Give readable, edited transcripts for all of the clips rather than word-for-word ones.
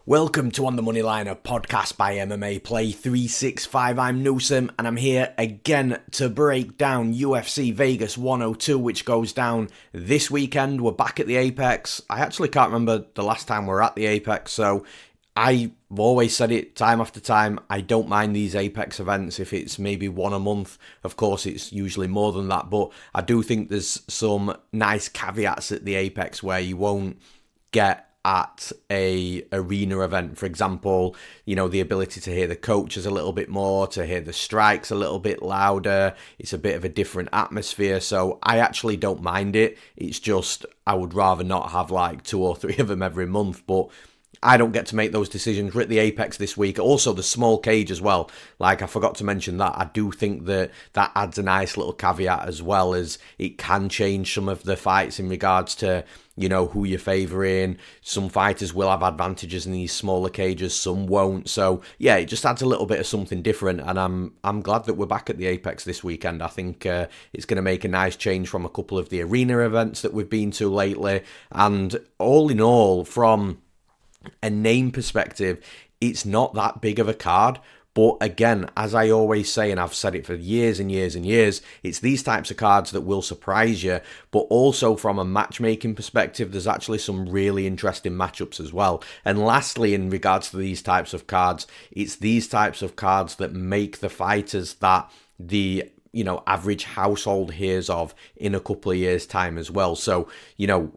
Welcome to On the Moneyline, a podcast by MMA Play 365. I'm Newsome, and I'm here again to break down UFC Vegas 102, which goes down this weekend. We're back at the Apex. I actually can't remember the last time we were at the Apex, so I've always said it time after time. I don't mind these Apex events if it's maybe one a month. Of course, it's usually more than that, but I do think there's some nice caveats at the Apex where you won't get at a arena event. For example, the ability to hear the coaches a little bit more, to hear the strikes a little bit louder. It's a bit of a different atmosphere, so I actually don't mind it. It's just I would rather not have like 2 or 3 of them every month, but I don't get to make those decisions. We're at the Apex this week. Also, the small cage as well. Like, I forgot to mention that. I do think that adds a nice little caveat as well, as it can change some of the fights in regards to, who you're favouring. Some fighters will have advantages in these smaller cages, some won't. So, yeah, it just adds a little bit of something different, and I'm glad that we're back at the Apex this weekend. I think it's going to make a nice change from a couple of the arena events that we've been to lately. And all in all, from a name perspective, it's not that big of a card. But again, as I always say, and I've said it for years and years and years, it's these types of cards that will surprise you. But also from a matchmaking perspective, there's actually some really interesting matchups as well. And lastly, in regards to these types of cards, it's these types of cards that make the fighters that the average household hears of in a couple of years' time as well. So,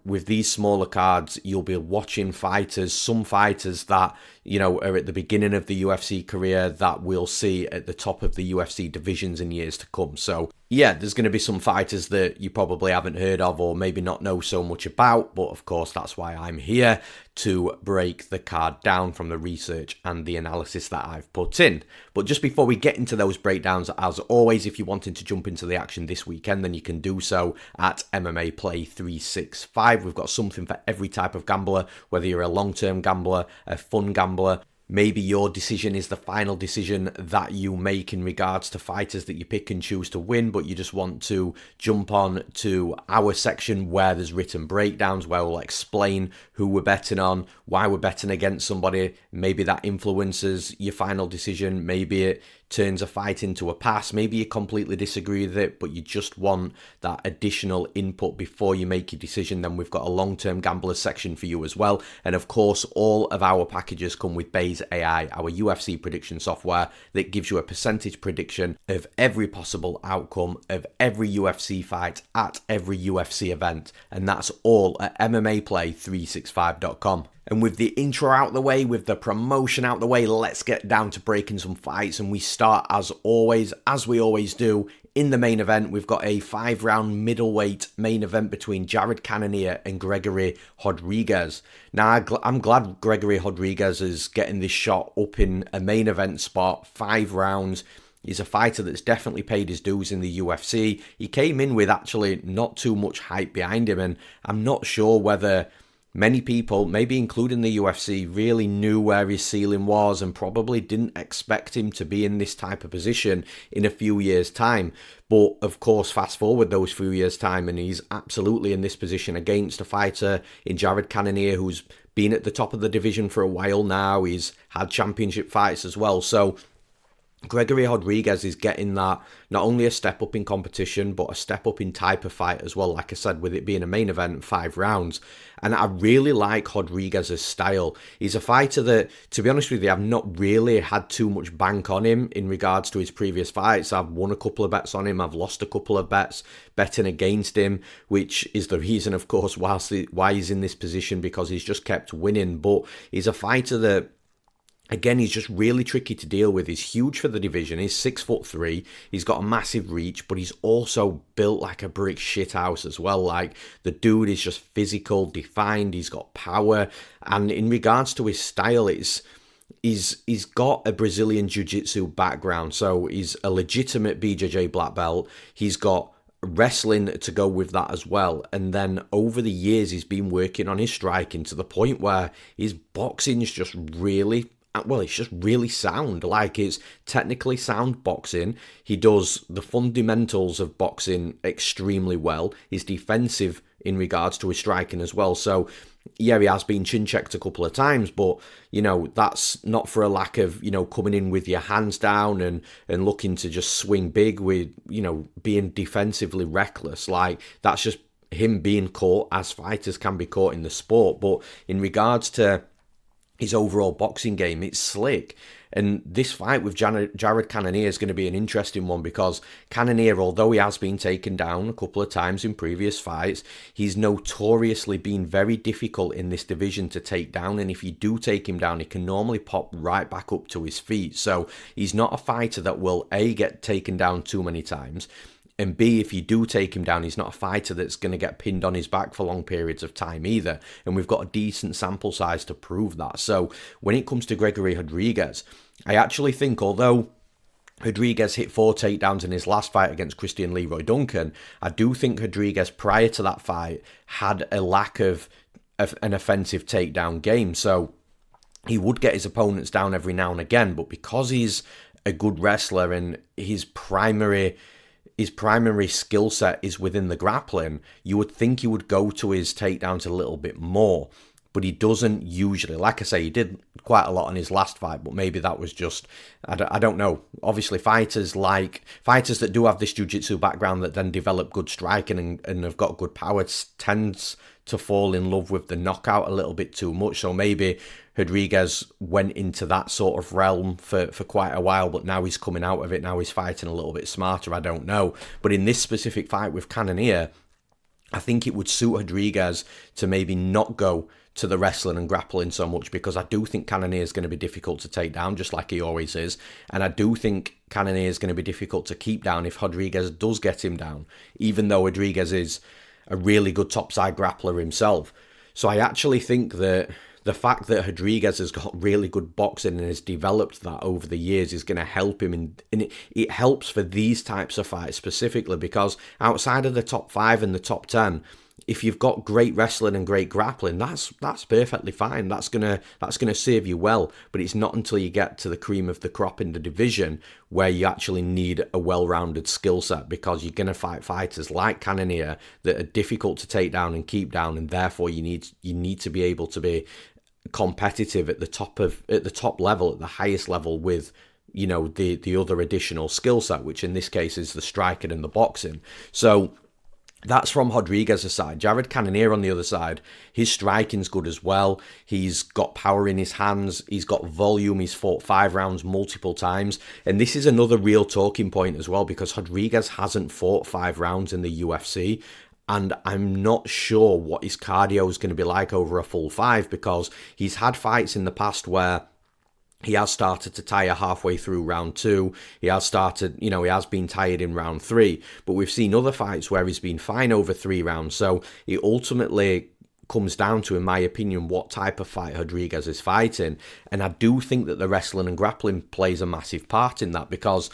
with these smaller cards, you'll be watching some fighters that, are at the beginning of the UFC career that we'll see at the top of the UFC divisions in years to come. So, yeah, there's going to be some fighters that you probably haven't heard of or maybe not know so much about, but of course that's why I'm here, to break the card down from the research and the analysis that I've put in. But just before we get into those breakdowns, as always, if you're wanting to jump into the action this weekend, then you can do so at MMA Play 365. We've got something for every type of gambler, whether you're a long-term gambler, a fun gambler. Maybe your decision is the final decision that you make in regards to fighters that you pick and choose to win, but you just want to jump on to our section where there's written breakdowns, where we'll explain who we're betting on, why we're betting against somebody. Maybe that influences your final decision. Maybe it turns a fight into a pass. Maybe you completely disagree with it, but you just want that additional input before you make your decision. Then we've got a long-term gambler section for you as well. And of course, all of our packages come with Base AI, our UFC prediction software that gives you a percentage prediction of every possible outcome of every UFC fight at every UFC event. And that's all at MMAplay365.com. And with the intro out the way, with the promotion out the way, let's get down to breaking some fights. And we start, as always, as we always do, in the main event. We've got a 5-round middleweight main event between Cannonier and Gregory Rodrigues. Now, I'm glad Gregory Rodrigues is getting this shot up in a main event spot, 5 rounds. He's a fighter that's definitely paid his dues in the UFC. He came in with actually not too much hype behind him, and I'm not sure whether many people, maybe including the UFC, really knew where his ceiling was and probably didn't expect him to be in this type of position in a few years' time. But of course, fast forward those few years' time, and he's absolutely in this position against a fighter in Cannonier who's been at the top of the division for a while now. He's had championship fights as well. So Gregory Rodrigues is getting that, not only a step up in competition, but a step up in type of fight as well. Like I said, with it being a main event, 5 rounds. And I really like Rodrigues' style. He's a fighter that, to be honest with you, I've not really had too much bank on him in regards to his previous fights. I've won a couple of bets on him. I've lost a couple of bets betting against him, which is the reason, of course, why he's in this position, because he's just kept winning. But he's a fighter that, again, he's just really tricky to deal with. He's huge for the division. He's 6'3". He's got a massive reach, but he's also built like a brick shithouse as well. Like, the dude is just physical, defined. He's got power. And in regards to his style, he's got a Brazilian jiu-jitsu background. So he's a legitimate BJJ black belt. He's got wrestling to go with that as well. And then over the years, he's been working on his striking to the point where his boxing is just really, well, it's just really sound. Like, it's technically sound boxing. He does the fundamentals of boxing extremely well. He's defensive in regards to his striking as well. So Yeah, he has been chin checked a couple of times, but, that's not for a lack of, coming in with your hands down and looking to just swing big with, being defensively reckless. Like, that's just him being caught as fighters can be caught in the sport. But in regards to his overall boxing game, it's slick. And this fight with Jared Cannonier is going to be an interesting one because Cannonier, although he has been taken down a couple of times in previous fights, he's notoriously been very difficult in this division to take down. And if you do take him down, he can normally pop right back up to his feet. So he's not a fighter that will, A, get taken down too many times, and B, if you do take him down, he's not a fighter that's going to get pinned on his back for long periods of time either. And we've got a decent sample size to prove that. So when it comes to Gregory Rodrigues, I actually think, although Rodrigues hit 4 takedowns in his last fight against Christian Leroy Duncan, I do think Rodrigues, prior to that fight, had a lack of an offensive takedown game. So he would get his opponents down every now and again, but because he's a good wrestler and his primary skill set is within the grappling, you would think he would go to his takedowns a little bit more, but he doesn't usually. Like I say, he did quite a lot on his last fight, but maybe that was just, I don't know. Obviously, fighters that do have this jiu-jitsu background that then develop good striking and have got good power tends to fall in love with the knockout a little bit too much. So maybe Rodrigues went into that sort of realm for quite a while, but now he's coming out of it. Now he's fighting a little bit smarter. I don't know. But in this specific fight with Cannonier, I think it would suit Rodrigues to maybe not go to the wrestling and grappling so much, because I do think Cannonier is going to be difficult to take down, just like he always is. And I do think Cannonier is going to be difficult to keep down if Rodrigues does get him down, even though Rodrigues is a really good topside grappler himself. So I actually think that the fact that Rodrigues has got really good boxing and has developed that over the years is going to help him. And it helps for these types of fights specifically, because outside of the top 5 and the top 10, if you've got great wrestling and great grappling, that's perfectly fine. That's gonna serve you well. But it's not until you get to the cream of the crop in the division where you actually need a well-rounded skill set, because you're gonna fight fighters like Cannonier that are difficult to take down and keep down, and therefore you need to be able to be competitive at the top level, at the highest level, with the other additional skill set, which in this case is the striking and the boxing. So that's from Rodrigues' side. Jared Cannonier on the other side, his striking's good as well. He's got power in his hands. He's got volume. He's fought 5 rounds multiple times. And this is another real talking point as well, because Rodrigues hasn't fought 5 rounds in the UFC. And I'm not sure what his cardio is going to be like over a full 5, because he's had fights in the past where he has started to tire halfway through round 2. He has been tired in round 3. But we've seen other fights where he's been fine over 3 rounds. So it ultimately comes down to, in my opinion, what type of fight Rodrigues is fighting. And I do think that the wrestling and grappling plays a massive part in that, because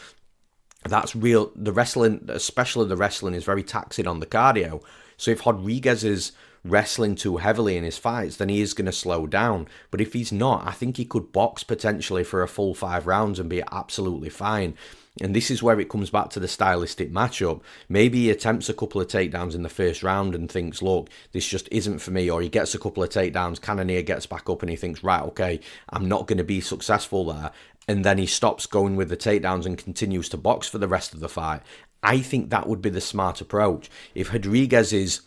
that's real. The wrestling, especially the wrestling, is very taxing on the cardio. So if Rodrigues is wrestling too heavily in his fights, then he is going to slow down. But if he's not, I think he could box potentially for a full 5 rounds and be absolutely fine. And this is where it comes back to the stylistic matchup. Maybe he attempts a couple of takedowns in the first round and thinks, look, this just isn't for me. Or he gets a couple of takedowns, Cannonier gets back up and he thinks, right, okay, I'm not going to be successful there. And then he stops going with the takedowns and continues to box for the rest of the fight. I think that would be the smart approach. If Rodrigues is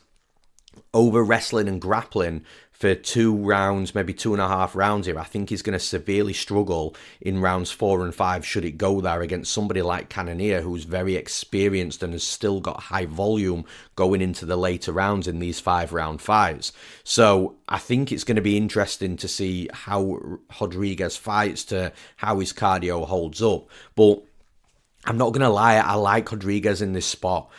over wrestling and grappling for 2 rounds, maybe 2.5 rounds here, I think he's going to severely struggle in rounds 4 and 5 should it go there against somebody like Cannonier, who's very experienced and has still got high volume going into the later rounds in these 5-round fights. So I think it's going to be interesting to see how Rodrigues fights, to how his cardio holds up. But I'm not going to lie, I like Rodrigues in this spot.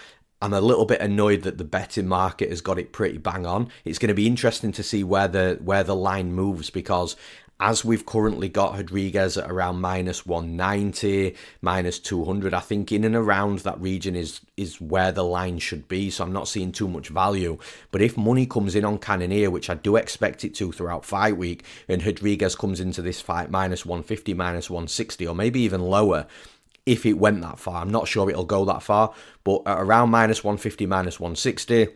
I'm a little bit annoyed that the betting market has got it pretty bang on. It's going to be interesting to see where the line moves, because as we've currently got Rodrigues at around -190, -200, I think in and around that region is where the line should be. So I'm not seeing too much value. But if money comes in on Cannonier, which I do expect it to throughout fight week, and Rodrigues comes into this fight -150, -160, or maybe even lower, if it went that far, I'm not sure it'll go that far, but at around -150, -160,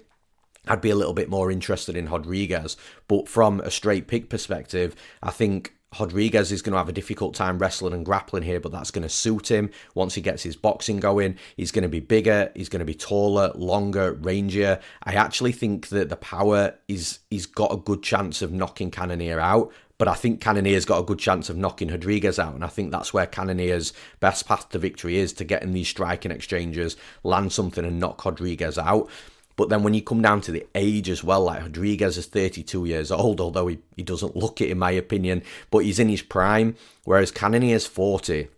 I'd be a little bit more interested in Rodrigues. But from a straight pick perspective, I think Rodrigues is going to have a difficult time wrestling and grappling here, but that's going to suit him. Once he gets his boxing going, he's going to be bigger, he's going to be taller, longer, rangier. I actually think that the power he's got a good chance of knocking Cannonier out, but I think Cannonier's got a good chance of knocking Rodrigues out, and I think that's where Cannonier's best path to victory is, to get in these striking exchanges, land something and knock Rodrigues out. But then when you come down to the age as well, like Rodrigues is 32 years old, although he doesn't look it in my opinion, but he's in his prime, whereas Cannonier is 40.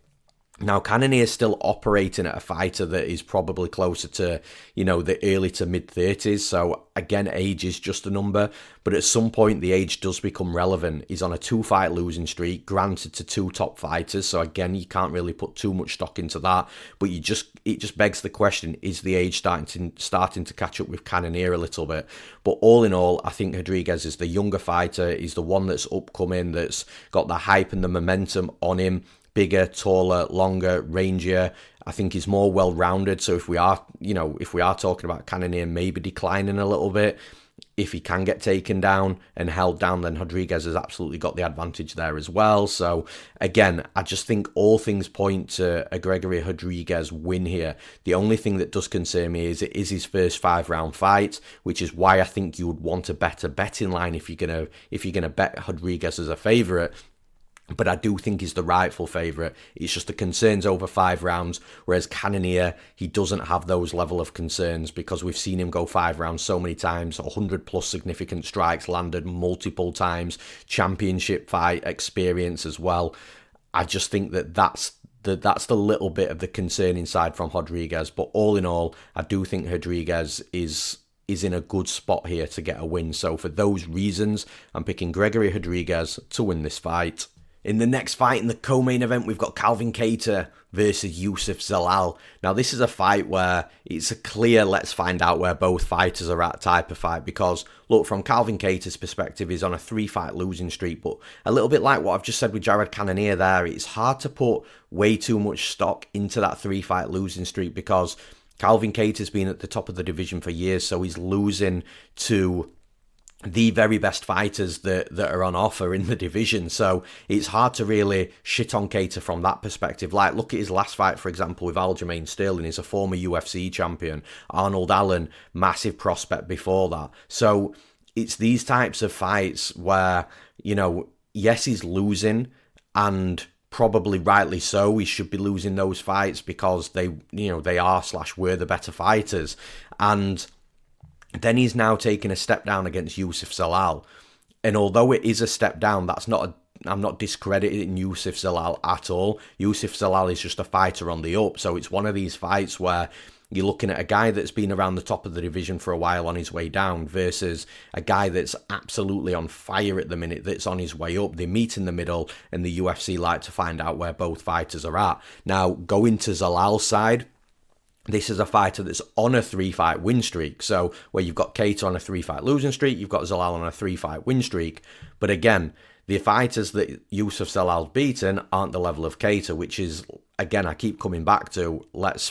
Now, Cannonier is still operating at a fighter that is probably closer to, the early to mid-30s. So, again, age is just a number. But at some point, the age does become relevant. He's on a 2-fight losing streak, granted to 2 top fighters. So, again, you can't really put too much stock into that. But it just begs the question, is the age starting to catch up with Cannonier a little bit? But all in all, I think Rodrigues is the younger fighter. He's the one that's upcoming, that's got the hype and the momentum on him. Bigger, taller, longer, rangier. I think he's more well-rounded. So if we are talking about Cannonier maybe declining a little bit, if he can get taken down and held down, then Rodrigues has absolutely got the advantage there as well. So again, I just think all things point to a Gregory Rodrigues win here. The only thing that does concern me is it is his first 5-round fight, which is why I think you would want a better betting line if you're gonna bet Rodrigues as a favourite. But I do think he's the rightful favourite. It's just the concerns over 5 rounds, whereas Cannonier, he doesn't have those level of concerns because we've seen him go 5 rounds so many times, 100 plus significant strikes landed multiple times, championship fight experience as well. I just think that's the little bit of the concerning side from Rodrigues. But all in all, I do think Rodrigues is in a good spot here to get a win. So for those reasons, I'm picking Gregory Rodrigues to win this fight. In the next fight, in the co-main event, we've got Kattar versus Youssef Zalal. Now, this is a fight where it's a clear let's find out where both fighters are at type of fight because, look, from Kattar's perspective, he's on a 3-fight losing streak, but a little bit like what I've just said with Jared Cannonier there, it's hard to put way too much stock into that 3-fight losing streak because Kattar's been at the top of the division for years, so he's losing to the very best fighters that are on offer in the division. So it's hard to really shit on Kattar from that perspective. Like, look at his last fight, for example, with Aljamain Sterling. He's a former UFC champion. Arnold Allen, massive prospect before that. So it's these types of fights where, yes, he's losing, and probably rightly so. He should be losing those fights because they are/were the better fighters. And then he's now taking a step down against Youssef Zalal. And although it is a step down, I'm not discrediting Youssef Zalal at all. Youssef Zalal is just a fighter on the up. So it's one of these fights where you're looking at a guy that's been around the top of the division for a while on his way down versus a guy that's absolutely on fire at the minute that's on his way up. They meet in the middle, and the UFC like to find out where both fighters are at. Now, going to Zalal's side, this is a fighter that's on a 3-fight win streak. So where you've got Kattar on a 3-fight losing streak, you've got Zalal on a 3-fight win streak. But again, the fighters that Youssef Zalal's beaten aren't the level of Kattar, which is, again, I keep coming back to let's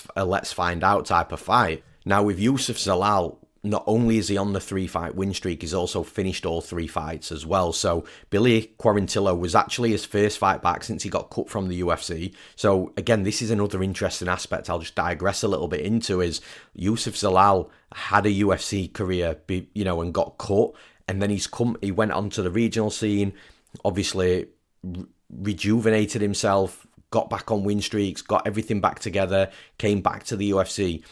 find out type of fight. Now with Youssef Zalal, not only is he on the 3-fight win streak, he's also finished all 3 fights as well. So Billy Quarantillo was actually his first fight back since he got cut from the UFC. So again, this is another interesting aspect I'll just digress a little bit into is Youssef Zalal had a UFC career, and got cut. And then he went onto the regional scene, obviously rejuvenated himself, got back on win streaks, got everything back together, came back to the UFC.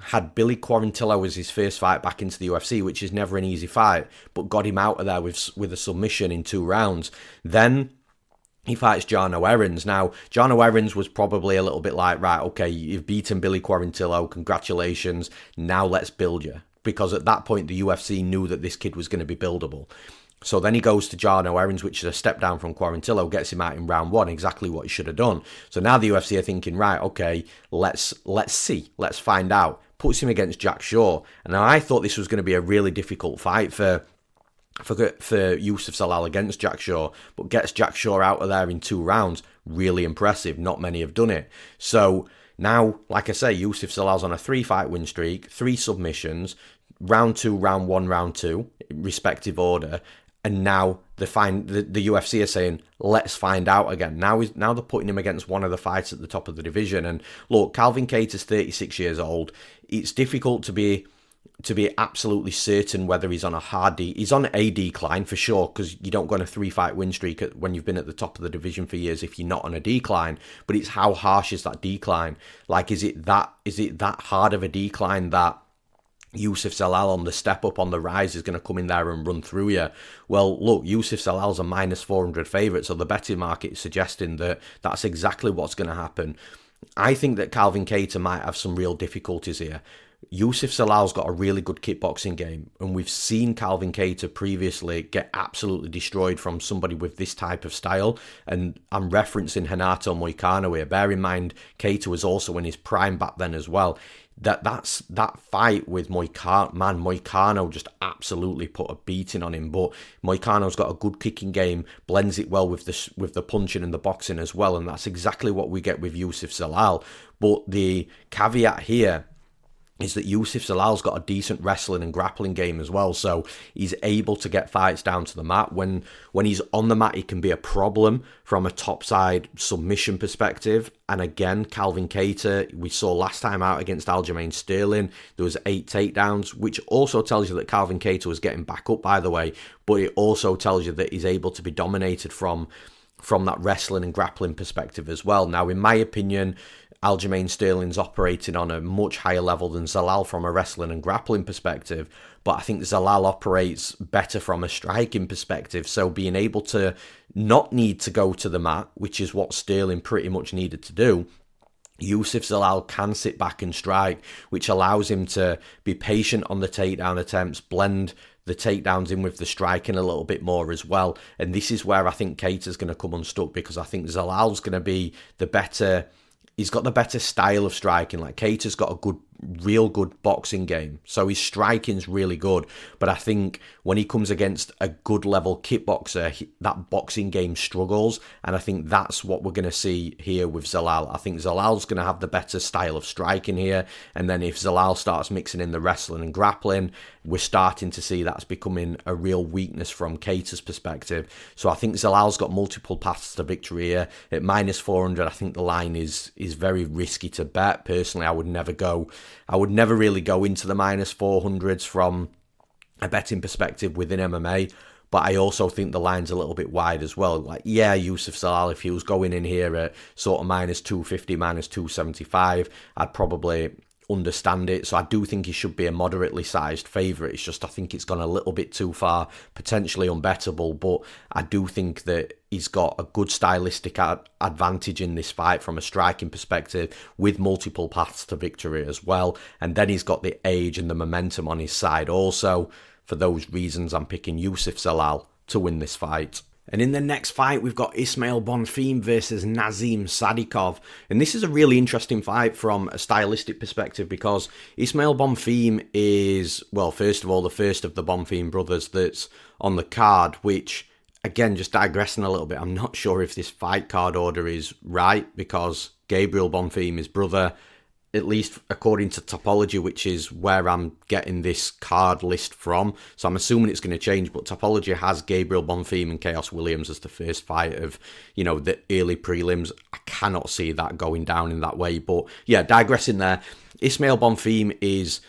Had Billy Quarantillo as his first fight back into the UFC, which is never an easy fight, but got him out of there with a submission in 2 rounds. Then he fights Jarno Errens. Now, Jarno Errens was probably a little bit like, right, okay, you've beaten Billy Quarantillo, congratulations, now let's build you. Because at that point, the UFC knew that this kid was going to be buildable. So then he goes to Jarno Errens, which is a step down from Quarantillo, gets him out in round 1, exactly what he should have done. So now the UFC are thinking, right, okay, let's see, let's find out. Puts him against Jack Shaw. And now I thought this was going to be a really difficult fight for Youssef Zalal against Jack Shaw, but gets Jack Shaw out of there in 2 rounds. Really impressive. Not many have done it. So now, like I say, Youssef Zalal's on a 3-fight win streak, 3 submissions, round 2, round 1, round 2, respective order. And now the UFC are saying, let's find out again. Now they're putting him against one of the fighters at the top of the division. And look, Calvin Kattar's 36 years old. It's difficult to be absolutely certain whether he's on he's on a decline for sure, because you don't go on a 3-fight win streak when you've been at the top of the division for years if you're not on a decline. But it's how harsh is that decline? Like, is it that hard of a decline that Youssef Zalal on the step up, on the rise, is going to come in there and run through you? Well, look, Youssef Zalal's a minus 400 favourite, so the betting market is suggesting that that's exactly what's going to happen. I think that Calvin Kattar might have some real difficulties here. Youssef Zalal's got a really good kickboxing game, and we've seen Calvin Kattar previously get absolutely destroyed from somebody with this type of style, and I'm referencing Renato Moicano here. Bear in mind, Kattar was also in his prime back then as well. That fight with Moicano just absolutely put a beating on him. But Moicano's got a good kicking game, blends it well with the punching and the boxing as well, and that's exactly what we get with Youssef Zalal. But the caveat here is that Youssef Zalal's got a decent wrestling and grappling game as well, so he's able to get fights down to the mat. When he's on the mat, he can be a problem from a topside submission perspective. And again, Calvin Kattar, we saw last time out against Aljamain Sterling, there was 8 takedowns, which also tells you that Calvin Kattar was getting back up, by the way, but it also tells you that he's able to be dominated from that wrestling and grappling perspective as well. Now, in my opinion, Aljamain Sterling's operating on a much higher level than Zalal from a wrestling and grappling perspective, but I think Zalal operates better from a striking perspective, so being able to not need to go to the mat, which is what Sterling pretty much needed to do, Youssef Zalal can sit back and strike, which allows him to be patient on the takedown attempts, blend the takedowns in with the striking a little bit more as well. And this is where I think Kattar's going to come unstuck, because I think Zalal's going to be he's got the better style of striking. Like, Kattar's got a real good boxing game, so his striking's really good. But I think when he comes against a good level kickboxer, that boxing game struggles, and I think that's what we're going to see here with Zalal. I think Zalal's going to have the better style of striking here, and then if Zalal starts mixing in the wrestling and grappling, we're starting to see that's becoming a real weakness from Kattar's perspective. So I think Zalal's got multiple paths to victory here. At minus 400, I think the line is very risky to bet. Personally, I would never really go into the minus 400s from a betting perspective within MMA, but I also think the line's a little bit wide as well. Like, yeah, Youssef Zalal, if he was going in here at sort of minus 250, minus 275, I'd probably understand it. So I do think he should be a moderately sized favourite. It's just I think it's gone a little bit too far, potentially unbettable, but I do think that he's got a good stylistic advantage in this fight from a striking perspective, with multiple paths to victory as well. And then he's got the age and the momentum on his side also. For those reasons, I'm picking Youssef Zalal to win this fight. And in the next fight, we've got Ismael Bonfim versus Nazim Sadykhov. And this is a really interesting fight from a stylistic perspective, because Ismael Bonfim is, well, first of all, the first of the Bonfim brothers that's on the card, which, again, just digressing a little bit, I'm not sure if this fight card order is right, because Gabriel Bonfim is brother, at least according to Topology, which is where I'm getting this card list from. So I'm assuming it's going to change, but Topology has Gabriel Bonfim and Khaos Williams as the first fight of, the early prelims. I cannot see that going down in that way. But yeah, digressing there, Ismael Bonfim is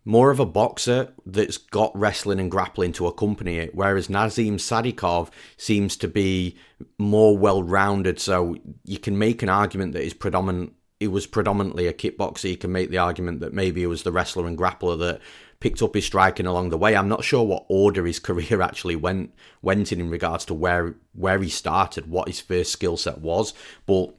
more of a boxer that's got wrestling and grappling to accompany it, whereas Nazim Sadykhov seems to be more well-rounded. So you can make an argument that he was predominantly a kickboxer. You can make the argument that maybe it was the wrestler and grappler that picked up his striking along the way. I'm not sure what order his career actually went in regards to where he started, what his first skill set was. But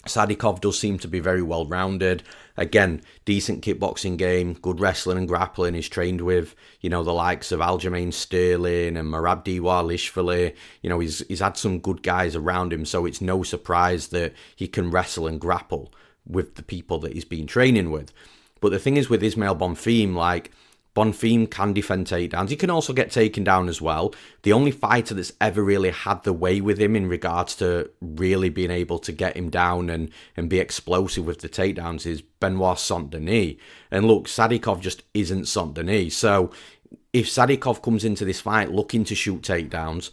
Sadykhov does seem to be very well-rounded. Again, decent kickboxing game, good wrestling and grappling. He's trained with, the likes of Aljamain Sterling and Merab Dewar-Lishvili. He's had some good guys around him, so it's no surprise that he can wrestle and grapple with the people that he's been training with. But the thing is with Ismael Bonfim, Bonfim can defend takedowns. He can also get taken down as well. The only fighter that's ever really had the way with him in regards to really being able to get him down and be explosive with the takedowns is Benoit Saint-Denis. And look, Sadykhov just isn't Saint-Denis. So if Sadykhov comes into this fight looking to shoot takedowns,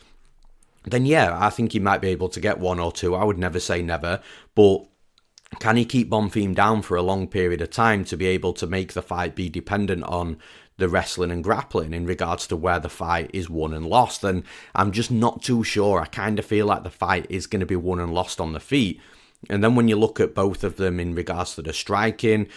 then yeah, I think he might be able to get one or two. I would never say never, but can he keep Bonfim down for a long period of time to be able to make the fight be dependent on the wrestling and grappling in regards to where the fight is won and lost? And I'm just not too sure. I kind of feel like the fight is going to be won and lost on the feet. And then when you look at both of them in regards to the striking,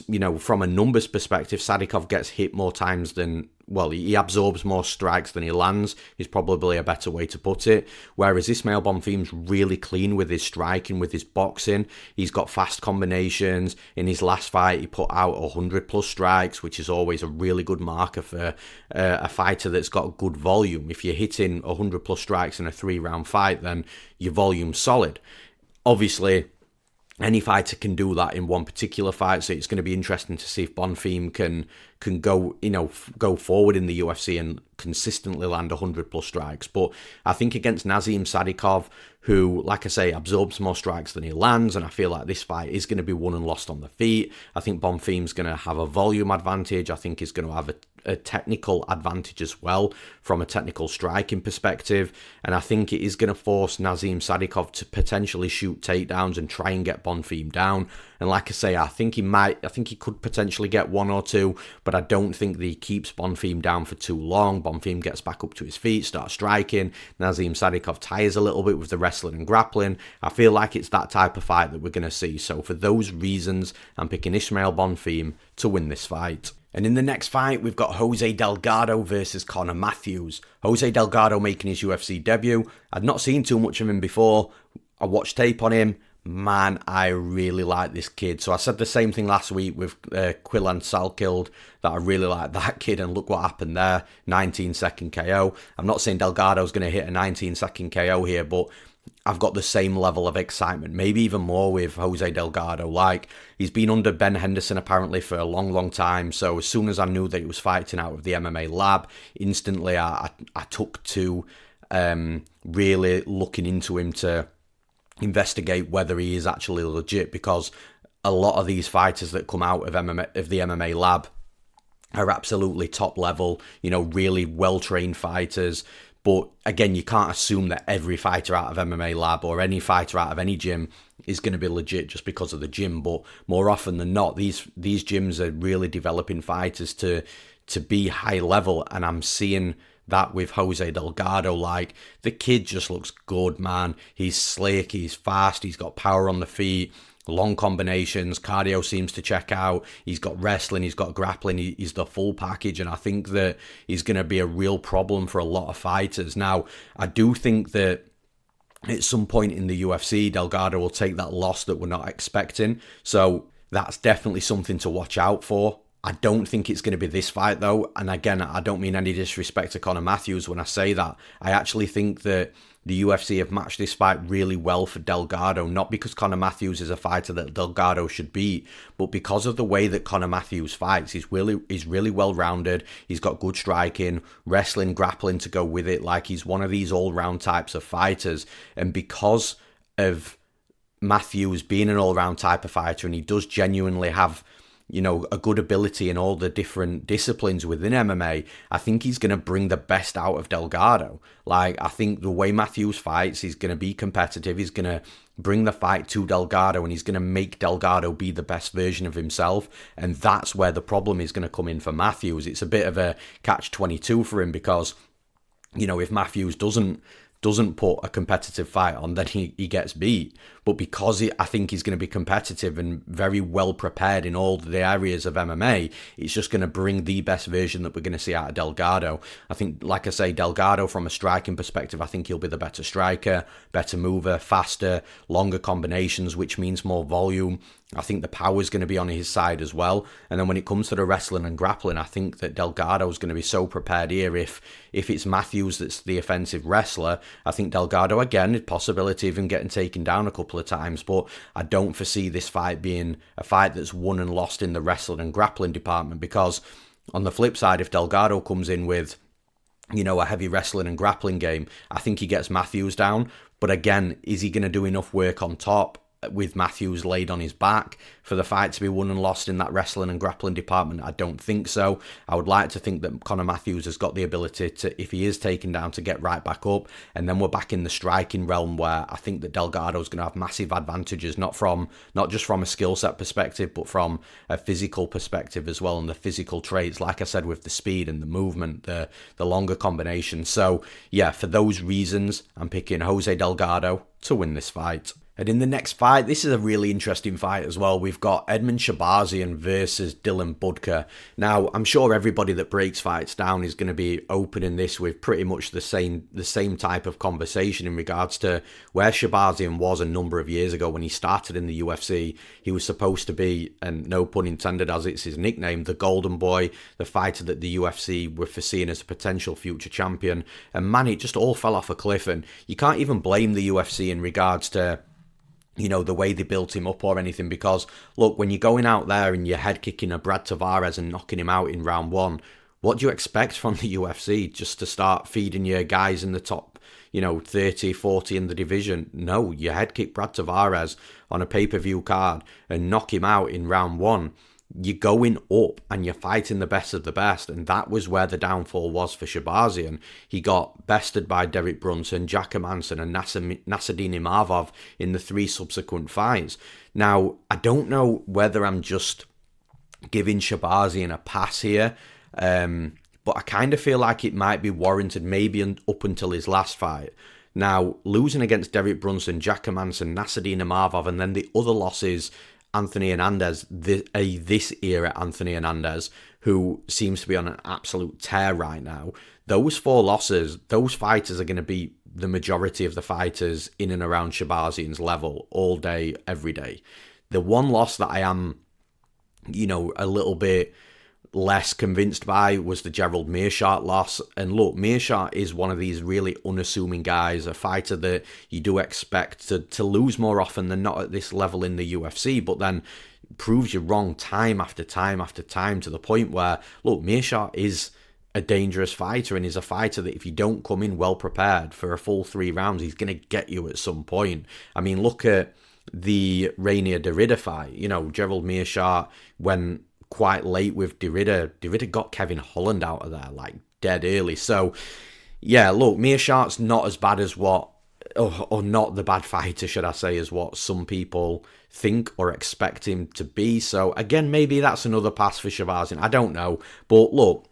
you know, from a numbers perspective, Sadykhov gets hit more times than, well, he absorbs more strikes than he lands, is probably a better way to put it. Whereas Ismael Bonfim's really clean with his striking, with his boxing. He's got fast combinations. In his last fight, he put out 100 plus strikes, which is always a really good marker for a fighter that's got good volume. If you're hitting 100 plus strikes in a 3-round fight, then your volume's solid. Obviously, any fighter can do that in one particular fight, so it's going to be interesting to see if Bonfim can go, you know, go forward in the UFC and consistently land 100 plus strikes. But I think against Nazim Sadykhov, who, like I say, absorbs more strikes than he lands, and I feel like this fight is going to be won and lost on the feet. I think Bonfim's going to have a volume advantage. I think he's going to have a technical advantage as well from a technical striking perspective, and I think it is going to force Nazim Sadykhov to potentially shoot takedowns and try and get Bonfim down. And like I say, I think he could potentially get one or two, but I don't think that he keeps Bonfim down for too long. Bonfim gets back up to his feet, starts striking. Nazim Sadykhov tires a little bit with the wrestling and grappling. I feel like it's that type of fight that we're going to see. So for those reasons, I'm picking Ismael Bonfim to win this fight. And in the next fight, we've got Jose Delgado versus Conor Matthews. Jose Delgado making his UFC debut. I'd not seen too much of him before. I watched tape on him. Man, I really like this kid. So I said the same thing last week with Quillan Salkilled, that I really like that kid, and look what happened there. 19-second KO. I'm not saying Delgado's going to hit a 19-second KO here, but I've got the same level of excitement, maybe even more with Jose Delgado. Like, he's been under Ben Henderson apparently for a long, long time. So as soon as I knew that he was fighting out of the MMA lab, instantly I took to really looking into him to investigate whether he is actually legit, because a lot of these fighters that come out of the MMA lab are absolutely top level, you know, really well-trained fighters. But again, you can't assume that every fighter out of MMA lab or any fighter out of any gym is going to be legit just because of the gym. But more often than not, these gyms are really developing fighters to be high level, and I'm seeing that with Jose Delgado. Like, the kid just looks good, man. He's slick, he's fast, he's got power on the feet, long combinations, cardio seems to check out, he's got wrestling, he's got grappling, he's the full package, and I think that he's going to be a real problem for a lot of fighters. Now, I do think that at some point in the UFC, Delgado will take that loss that we're not expecting, so that's definitely something to watch out for. I don't think it's going to be this fight, though. And again, I don't mean any disrespect to Conor Matthews when I say that. I actually think that the UFC have matched this fight really well for Delgado, not because Conor Matthews is a fighter that Delgado should beat, but because of the way that Conor Matthews fights. He's really well-rounded. He's got good striking, wrestling, grappling to go with it. Like, he's one of these all-round types of fighters. And because of Matthews being an all-round type of fighter, and he does genuinely have, you know, a good ability in all the different disciplines within MMA, I think he's going to bring the best out of Delgado. Like, I think the way Matthews fights, he's going to be competitive. He's going to bring the fight to Delgado, and he's going to make Delgado be the best version of himself. And that's where the problem is going to come in for Matthews. It's a bit of a catch-22 for him, because, you know, if Matthews doesn't put a competitive fight on, then he gets beat. But because I think he's going to be competitive and very well prepared in all the areas of MMA, it's just going to bring the best version that we're going to see out of Delgado. I think, like I say, Delgado from a striking perspective, I think he'll be the better striker, better mover, faster, longer combinations, which means more volume. I think the power is going to be on his side as well. And then when it comes to the wrestling and grappling, I think that Delgado is going to be so prepared here. If it's Matthews that's the offensive wrestler, I think Delgado, again, a possibility of him getting taken down a couple of times, but I don't foresee this fight being a fight that's won and lost in the wrestling and grappling department, because On the flip side, if Delgado comes in with, a heavy wrestling and grappling game, I think he gets Matthews down. But again, is he going to do enough work on top with Matthews laid on his back for the fight to be won and lost in that wrestling and grappling department? I don't think so. I would like to think that Conor Matthews has got the ability to, if he is taken down, to get right back up. And then we're back in the striking realm where I think that Delgado's going to have massive advantages, not just from a skill set perspective, but from a physical perspective as well, and the physical traits, like I said, with the speed and the movement, the longer combinations. So yeah, for those reasons, I'm picking Jose Delgado to win this fight. And in the next fight, this is a really interesting fight as well. We've got Edmen Shahbazyan versus Dylan Budka. Now, I'm sure everybody that breaks fights down is going to be opening this with pretty much the same type of conversation in regards to where Shahbazyan was a number of years ago when he started in the UFC. He was supposed to be, and no pun intended as it's his nickname, the Golden Boy, the fighter that the UFC were foreseeing as a potential future champion. And man, it just all fell off a cliff. And you can't even blame the UFC in regards to the way they built him up or anything, because look, when you're going out there and you're head kicking a Brad Tavares and knocking him out in round one, what do you expect from the UFC? Just to start feeding your guys in the top 30, 40 in the division? No, you head kick Brad Tavares on a pay-per-view card and knock him out in round one. You're going up and you're fighting the best of the best, and that was where the downfall was for Shahbazyan. He got bested by Derek Brunson, Jack Hermansson and Nassourdine Imavov in the 3 subsequent fights. Now, I don't know whether I'm just giving Shahbazyan a pass here, but I kind of feel like it might be warranted maybe up until his last fight. Now, losing against Derek Brunson, Jack Hermansson, Nassourdine Imavov, and then the other losses, Anthony Hernandez, this era Anthony Hernandez, who seems to be on an absolute tear right now. Those 4 losses, those fighters are going to be the majority of the fighters in and around Shahbazyan's level all day, every day. The one loss that I am, a little bit less convinced by was the Gerald Meerschaert loss. And look, Meerschaert is one of these really unassuming guys, a fighter that you do expect to lose more often than not at this level in the UFC, but then proves you wrong time after time after time, to the point where, look, Meerschaert is a dangerous fighter, and is a fighter that if you don't come in well prepared for a full 3 rounds, he's going to get you at some point. I mean, look at the Rainier Derrida fight. Gerald Meerschaert, when quite late with Derrida got Kevin Holland out of there like dead early. So yeah, look, Meerschaert's not as bad as what, or not the bad fighter, should I say, as what some people think or expect him to be. So again, maybe that's another pass for Shahbazyan. I don't know. But look,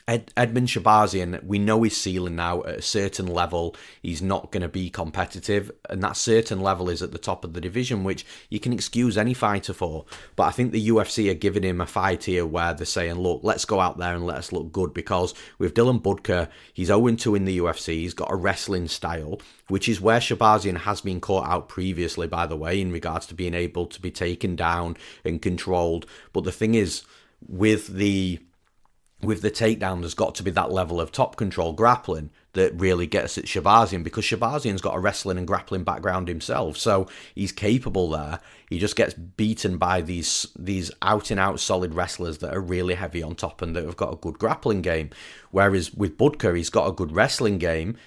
Edmen Shahbazyan, we know his ceiling now. At a certain level, he's not going to be competitive, and that certain level is at the top of the division, which you can excuse any fighter for. But I think the UFC are giving him a fight here where they're saying, look, let's go out there and let us look good, because with Dylan Budka, he's 0-2 in the UFC. He's got a wrestling style, which is where Shahbazyan has been caught out previously, by the way, in regards to being able to be taken down and controlled. But the thing is, with the takedown, there's got to be that level of top control grappling that really gets at Shahbazyan, because Shahbazyan's got a wrestling and grappling background himself, so he's capable there. He just gets beaten by these out-and-out solid wrestlers that are really heavy on top and that have got a good grappling game. Whereas with Budka, he's got a good wrestling game.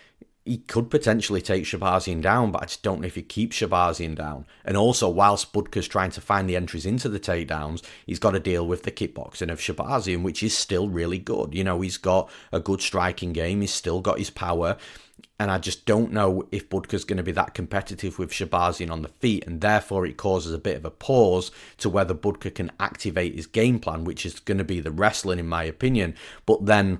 He could potentially take Shahbazyan down, but I just don't know if he keeps Shahbazyan down. And also, whilst Budka's trying to find the entries into the takedowns, he's got to deal with the kickboxing of Shahbazyan, which is still really good. He's got a good striking game. He's still got his power. And I just don't know if Budka's going to be that competitive with Shahbazyan on the feet, and therefore it causes a bit of a pause to whether Budka can activate his game plan, which is going to be the wrestling, in my opinion. But then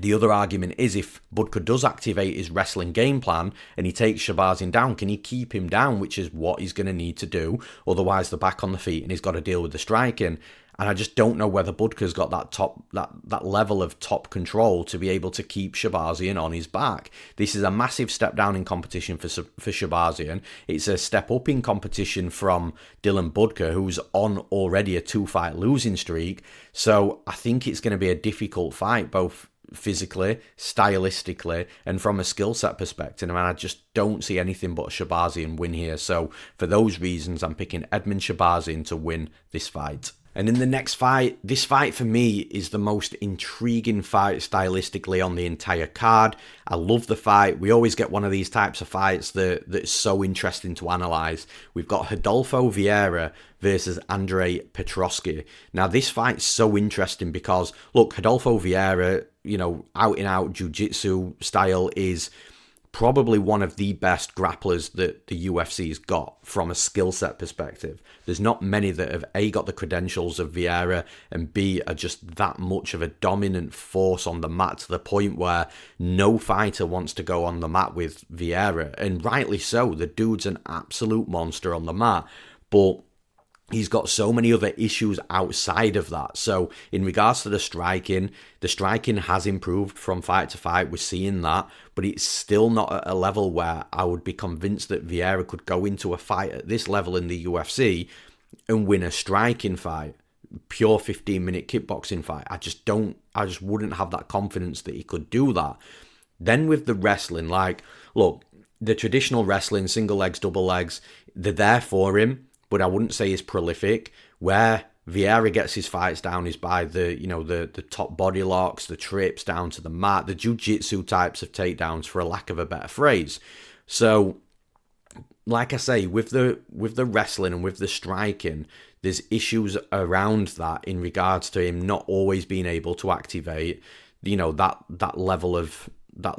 the other argument is, if Budka does activate his wrestling game plan and he takes Shahbazyan down, can he keep him down, which is what he's going to need to do. Otherwise, they're back on the feet and he's got to deal with the striking. And I just don't know whether Budka's got that level of top control to be able to keep Shahbazyan on his back. This is a massive step down in competition for Shahbazyan. It's a step up in competition from Dylan Budka, who's on already a 2-fight losing streak. So I think it's going to be a difficult fight, both physically, stylistically, and from a skill set perspective. And I just don't see anything but a Shahbazyan win here. So for those reasons, I'm picking Edmen Shahbazyan to win this fight. And in the next fight, this fight for me is the most intriguing fight stylistically on the entire card. I love the fight. We always get one of these types of fights that's so interesting to analyse. We've got Rodolfo Vieira versus Andre Petroski. Now, this fight's so interesting because, look, Rodolfo Vieira, out and out jiu-jitsu style is probably one of the best grapplers that the UFC's got from a skill set perspective. There's not many that have A, got the credentials of Vieira, and B, are just that much of a dominant force on the mat to the point where no fighter wants to go on the mat with Vieira. And rightly so, the dude's an absolute monster on the mat. But he's got so many other issues outside of that. So in regards to the striking has improved from fight to fight. We're seeing that, but it's still not at a level where I would be convinced that Vieira could go into a fight at this level in the UFC and win a striking fight, pure 15-minute kickboxing fight. I just wouldn't have that confidence that he could do that. Then with the wrestling, look, the traditional wrestling, single legs, double legs, they're there for him, but I wouldn't say he's prolific. Where Vieira gets his fights down is by the top body locks, the trips down to the mat, the jiu-jitsu types of takedowns, for a lack of a better phrase. So, like I say, with the wrestling and with the striking, there's issues around that in regards to him not always being able to activate, that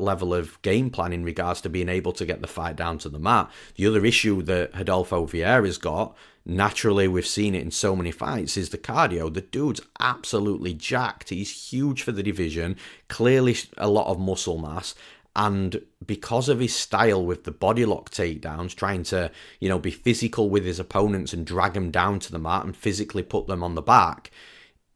level of game plan in regards to being able to get the fight down to the mat. The other issue that Rodolfo Vieira's got, naturally we've seen it in so many fights, is the cardio. The dude's absolutely jacked. He's huge for the division, clearly a lot of muscle mass. And because of his style with the body lock takedowns, trying to, be physical with his opponents and drag them down to the mat and physically put them on the back,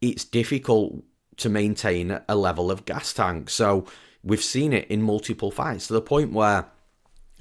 it's difficult to maintain a level of gas tank. So we've seen it in multiple fights to the point where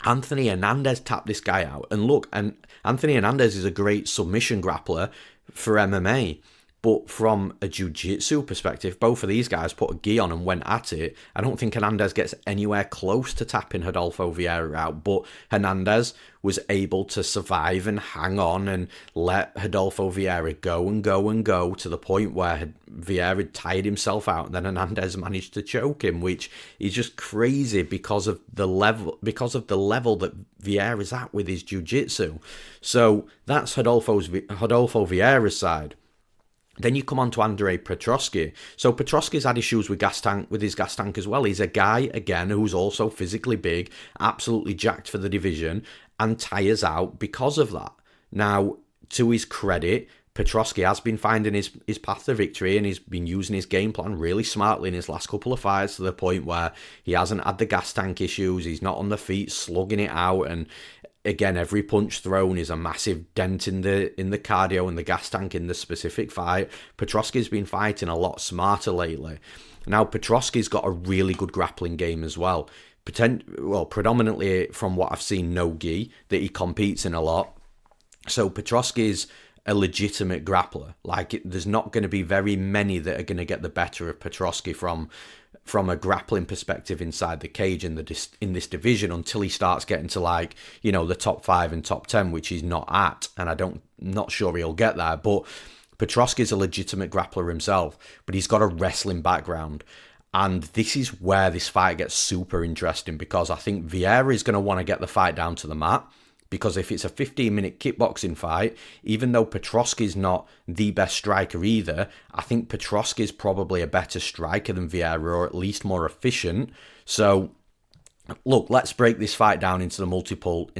Anthony Hernandez tapped this guy out. And look, and Anthony Hernandez is a great submission grappler for MMA. But from a jiu-jitsu perspective, both of these guys put a gi on and went at it. I don't think Hernandez gets anywhere close to tapping Rodolfo Vieira out. But Hernandez was able to survive and hang on and let Rodolfo Vieira go and go and go to the point where Vieira tired himself out. And then Hernandez managed to choke him, which is just crazy because of the level that Vieira's at with his jiu-jitsu. So that's Rodolfo Vieira's side. Then you come on to Andre Petroski. So Petroski's had issues with his gas tank as well. He's a guy, again, who's also physically big, absolutely jacked for the division, and tires out because of that. Now, to his credit, Petroski has been finding his path to victory, and he's been using his game plan really smartly in his last couple of fights to the point where he hasn't had the gas tank issues. He's not on the feet slugging it out, and again, every punch thrown is a massive dent in the cardio and the gas tank in the specific fight. Petroski's been fighting a lot smarter lately. Now, Petroski's got a really good grappling game as well. Predominantly from what I've seen, no gi, that he competes in a lot. So Petroski's a legitimate grappler. There's not going to be very many that are going to get the better of Petroski from a grappling perspective inside the cage in this division until he starts getting to the top 5 and top 10, which he's not at, and not sure he'll get there. But Petroski's a legitimate grappler himself, but he's got a wrestling background. And this is where this fight gets super interesting, because I think Vieira is going to want to get the fight down to the mat. Because if it's a 15-minute kickboxing fight, even though Petroski's not the best striker either, I think Petroski's probably a better striker than Vieira, or at least more efficient. So, look, let's break this fight down into the multiple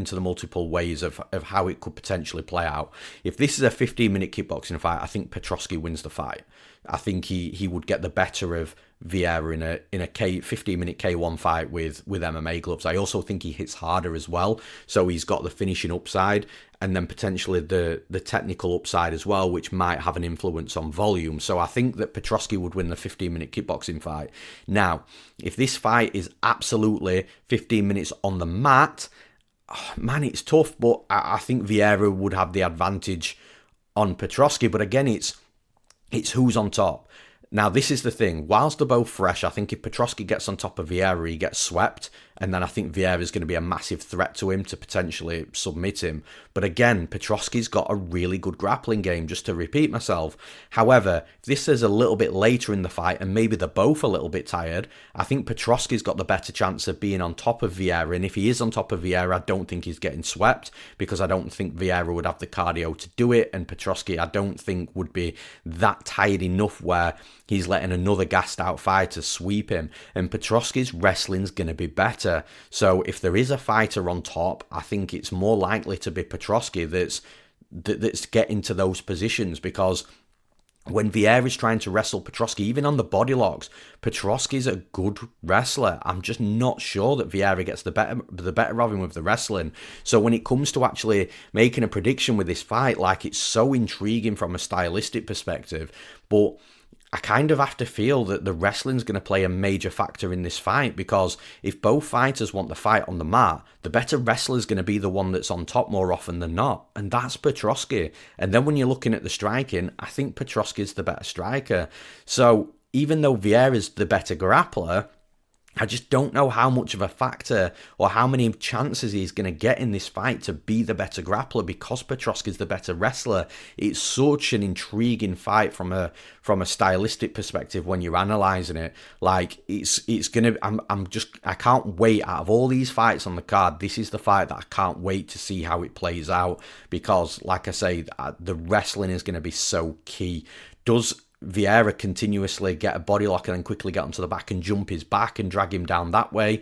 ways of how it could potentially play out. If this is a 15-minute kickboxing fight, I think Petroski wins the fight. I think he would get the better of Vieira in a 15-minute K1 fight with MMA gloves. I also think he hits harder as well, so he's got the finishing upside, and then potentially the technical upside as well, which might have an influence on volume. So I think that Petroski would win the 15-minute kickboxing fight. Now, if this fight is absolutely 15 minutes on the mat, man, it's tough, but I think Vieira would have the advantage on Petroski. But again, it's who's on top. Now, this is the thing. Whilst they're both fresh, I think if Petroski gets on top of Vieira, he gets swept. And then I think Vieira's going to be a massive threat to him to potentially submit him. But again, Petroski's got a really good grappling game, just to repeat myself. However, if this is a little bit later in the fight and maybe they're both a little bit tired, I think Petroski's got the better chance of being on top of Vieira. And if he is on top of Vieira, I don't think he's getting swept, because I don't think Vieira would have the cardio to do it. And Petroski, I don't think, would be that tired enough where he's letting another gassed out fighter sweep him. And Petroski's wrestling's going to be better. So if there is a fighter on top, I think it's more likely to be Petroski that's getting to those positions, because when Vieira is trying to wrestle Petroski, even on the body locks, Petroski's a good wrestler. I'm just not sure that Vieira gets the better of him with the wrestling. So when it comes to actually making a prediction with this fight, like, it's so intriguing from a stylistic perspective, but I kind of have to feel that the wrestling's going to play a major factor in this fight, because if both fighters want the fight on the mat, the better wrestler's going to be the one that's on top more often than not, and that's Petroski. And then when you're looking at the striking, I think Petroski's the better striker. So even though Vieira's the better grappler, I just don't know how much of a factor or how many chances he's going to get in this fight to be the better grappler, because Petroski's the better wrestler. It's such an intriguing fight from a stylistic perspective when you're analysing it. Like, it's going to, I can't wait. Out of all these fights on the card, this is the fight that I can't wait to see how it plays out, because, like I say, the wrestling is going to be so key. Does Vieira continuously get a body lock and then quickly get onto the back and jump his back and drag him down that way?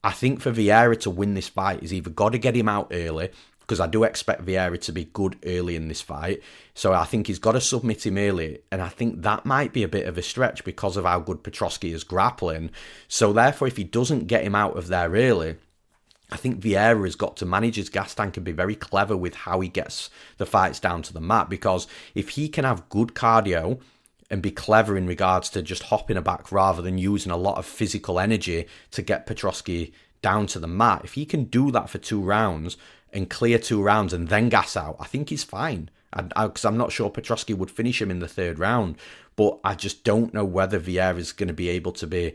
I think for Vieira to win this fight, he's either got to get him out early, because I do expect Vieira to be good early in this fight. So I think he's got to submit him early, and I think that might be a bit of a stretch because of how good Petroski is grappling. So therefore, if he doesn't get him out of there early, I think Vieira has got to manage his gas tank and be very clever with how he gets the fights down to the mat, because if he can have good cardio and be clever in regards to just hopping a back rather than using a lot of physical energy to get Petroski down to the mat, if he can do that for 2 rounds and clear 2 rounds and then gas out, I think he's fine. Because I'm not sure Petroski would finish him in the 3rd round. But I just don't know whether Vieira is going to be able to be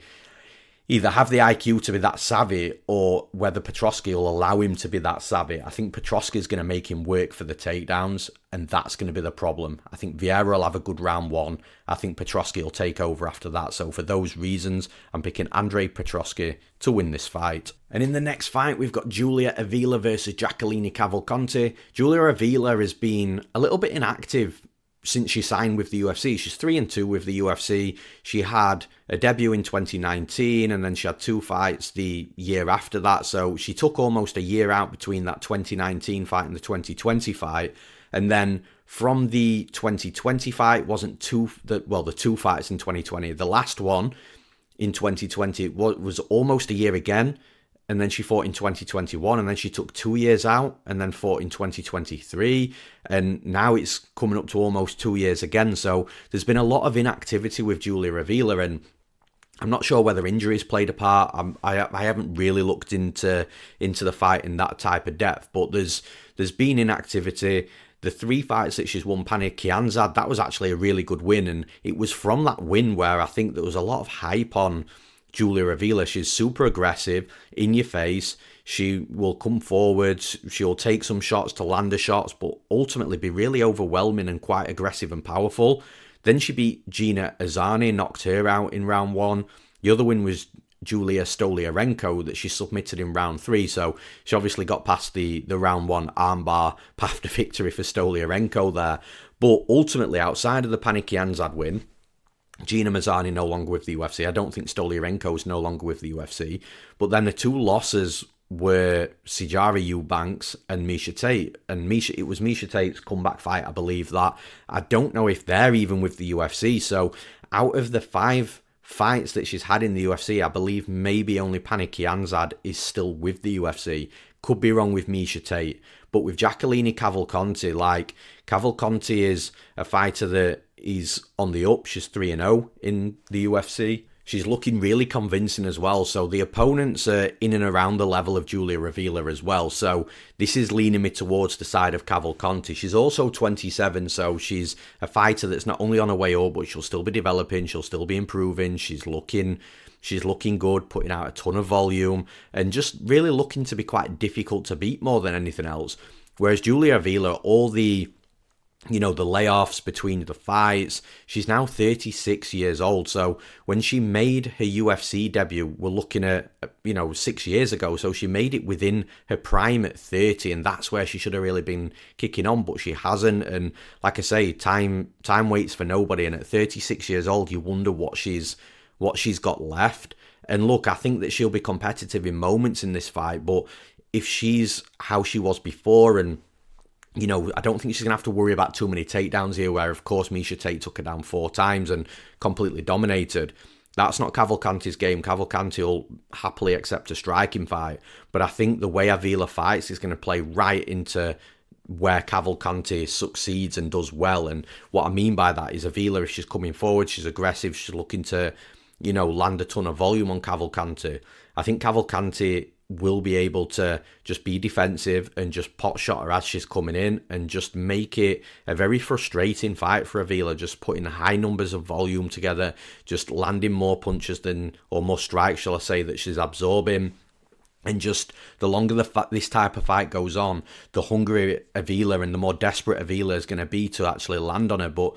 either have the IQ to be that savvy, or whether Petroski will allow him to be that savvy. I think Petroski is going to make him work for the takedowns, and that's going to be the problem. I think Vieira will have a good round 1. I think Petroski will take over after that. So for those reasons, I'm picking Andrei Petroski to win this fight. And in the next fight, we've got Julia Avila versus Jacqueline Cavalcanti. Julia Avila has been a little bit inactive since she signed with the UFC. She's 3-2 with the UFC. She had a debut in 2019, and then she had 2 fights the year after that. So she took almost a year out between that 2019 fight and the 2020 fight. And then from the 2020 fight, the 2 fights in 2020. The last one in 2020 was almost a year again. And then she fought in 2021, and then she took 2 years out and then fought in 2023. And now it's coming up to almost 2 years again. So there's been a lot of inactivity with Julia Avila, and I'm not sure whether injuries played a part. I haven't really looked into the fight in that type of depth, but there's been inactivity. The 3 fights that she's won, Panikianzad, that was actually a really good win. And it was from that win where I think there was a lot of hype on Julia Avila. She's super aggressive, in your face. She will come forward. She'll take some shots to land the shots, but ultimately be really overwhelming and quite aggressive and powerful. Then she beat Gina Azani, knocked her out in round 1. The other win was Julia Stoliarenko that she submitted in round 3. So she obviously got past the round 1 armbar path to victory for Stoliarenko there. But ultimately, outside of the Panikianzad win, Gina Mazzani no longer with the UFC. I don't think Stoliarenko is no longer with the UFC. But then the 2 losses were Sijara Eubanks and Misha Tate. And it was Misha Tate's comeback fight, I believe that. I don't know if they're even with the UFC. So out of the 5 fights that she's had in the UFC, I believe maybe only Panikianzad is still with the UFC. Could be wrong with Misha Tate. But with Jacqueline Cavalcanti, Cavalcanti is a fighter that is on the up. She's 3-0 in the UFC. she's looking really convincing as well. So the opponents are in and around the level of Julia Avila as well. So this is leaning me towards the side of Cavalcanti. She's also 27, so she's a fighter that's not only on her way up, but she'll still be developing, she'll still be improving. She's looking good, putting out a ton of volume, and just really looking to be quite difficult to beat more than anything else. Whereas Julia Avila, all the layoffs between the fights, she's now 36 years old. So when she made her UFC debut, we're looking at, 6 years ago. So she made it within her prime at 30, and that's where she should have really been kicking on, but she hasn't. And like I say, time waits for nobody. And at 36 years old, you wonder what she's got left. And look, I think that she'll be competitive in moments in this fight, but if she's how she was before, and I don't think she's going to have to worry about too many takedowns here, where, of course, Miesha Tate took her down 4 times and completely dominated. That's not Cavalcanti's game. Cavalcanti will happily accept a striking fight. But I think the way Avila fights is going to play right into where Cavalcanti succeeds and does well. And what I mean by that is Avila, if she's coming forward, she's aggressive, she's looking to, land a ton of volume on Cavalcanti. I think Cavalcanti will be able to just be defensive and just pot shot her as she's coming in and just make it a very frustrating fight for Avila, just putting high numbers of volume together, just landing more punches or more strikes, shall I say, that she's absorbing. And just the longer this type of fight goes on, the hungrier Avila and the more desperate Avila is going to be to actually land on her. But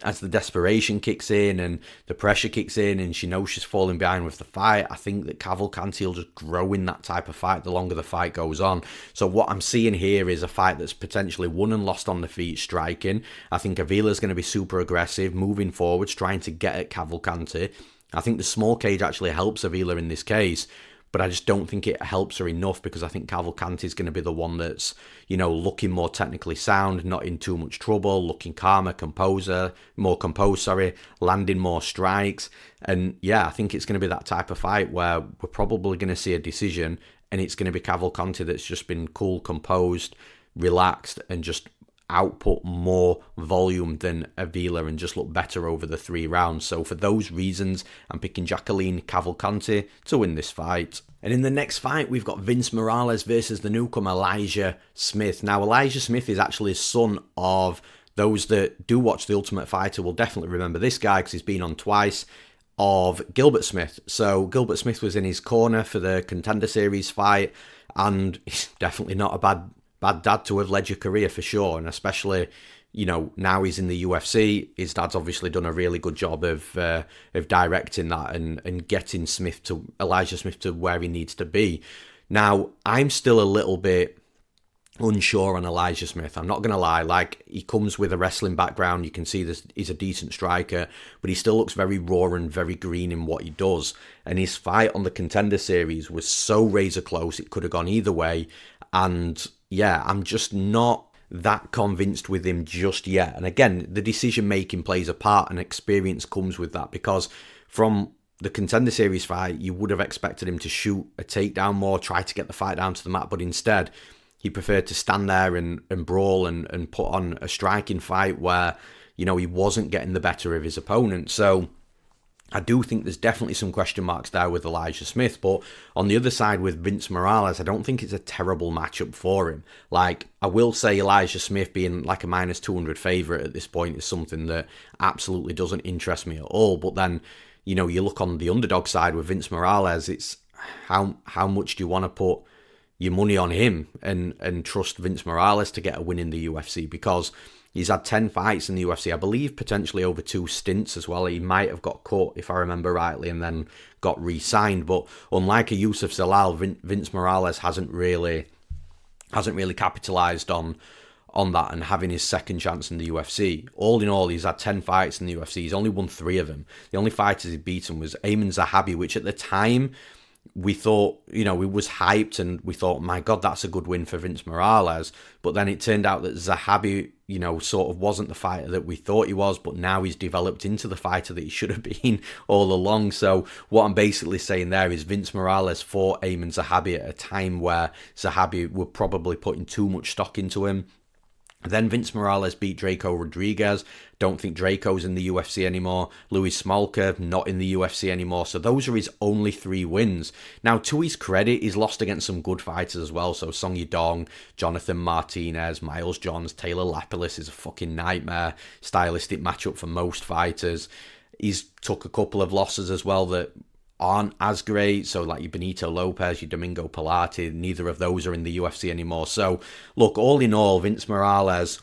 as the desperation kicks in and the pressure kicks in and she knows she's falling behind with the fight, I think that Cavalcanti will just grow in that type of fight the longer the fight goes on. So what I'm seeing here is a fight that's potentially won and lost on the feet striking. I think Avila's going to be super aggressive, moving forwards, trying to get at Cavalcanti. I think the small cage actually helps Avila in this case, but I just don't think it helps her enough, because I think Cavalcanti is going to be the one that's, looking more technically sound, not in too much trouble, looking calmer, more composed, landing more strikes. And yeah, I think it's going to be that type of fight where we're probably going to see a decision, and it's going to be Cavalcanti that's just been cool, composed, relaxed, and just output more volume than Avila and just look better over the 3 rounds. So for those reasons, I'm picking Jacqueline Cavalcanti to win this fight. And in the next fight, we've got Vince Morales versus the newcomer Elijah Smith. Now, Elijah Smith is actually a son of those that do watch The Ultimate Fighter will definitely remember this guy, because he's been on twice, of Gilbert Smith. So Gilbert Smith was in his corner for the Contender Series fight, and he's definitely not a bad dad to have led your career for sure. And especially, now he's in the UFC, his dad's obviously done a really good job of directing that and getting Elijah Smith to where he needs to be. Now, I'm still a little bit unsure on Elijah Smith. I'm not going to lie. Like, he comes with a wrestling background. You can see this, he's a decent striker, but he still looks very raw and very green in what he does. And his fight on the Contender Series was so razor close, it could have gone either way. And yeah, I'm just not that convinced with him just yet. And again, the decision making plays a part, and experience comes with that, because from the Contender Series fight, you would have expected him to shoot a takedown more, try to get the fight down to the mat, but instead he preferred to stand there and brawl and put on a striking fight where, he wasn't getting the better of his opponent. So I do think there's definitely some question marks there with Elijah Smith, but on the other side with Vince Morales, I don't think it's a terrible matchup for him. Like, I will say Elijah Smith being like a minus 200 favourite at this point is something that absolutely doesn't interest me at all. But then, you look on the underdog side with Vince Morales, it's how much do you want to put your money on him and trust Vince Morales to get a win in the UFC? Because he's had 10 fights in the UFC, I believe potentially over 2 stints as well. He might have got cut, if I remember rightly, and then got re-signed. But unlike a Youssef Zalal, Vince Morales hasn't really capitalised on that and having his second chance in the UFC. All in all, he's had 10 fights in the UFC. He's only won 3 of them. The only fighters he's beaten was Ayman Zahabi, which at the time we thought, we was hyped and we thought, my God, that's a good win for Vince Morales. But then it turned out that Zahabi, sort of wasn't the fighter that we thought he was, but now he's developed into the fighter that he should have been all along. So what I'm basically saying there is Vince Morales fought Ayman Zahabi at a time where Zahabi were probably putting too much stock into him. Then Vince Morales beat Draco Rodrigues. Don't think Draco's in the UFC anymore. Louis Smolka, not in the UFC anymore. So those are his only 3 wins. Now, to his credit, he's lost against some good fighters as well. So Song Yadong, Jonathan Martinez, Miles Johns, Taylor Lapilus is a fucking nightmare stylistic matchup for most fighters. He's took a couple of losses as well that aren't as great, so like your Benito Lopez, your Domingo Pilate, neither of those are in the UFC anymore. So look, all in all, Vince Morales,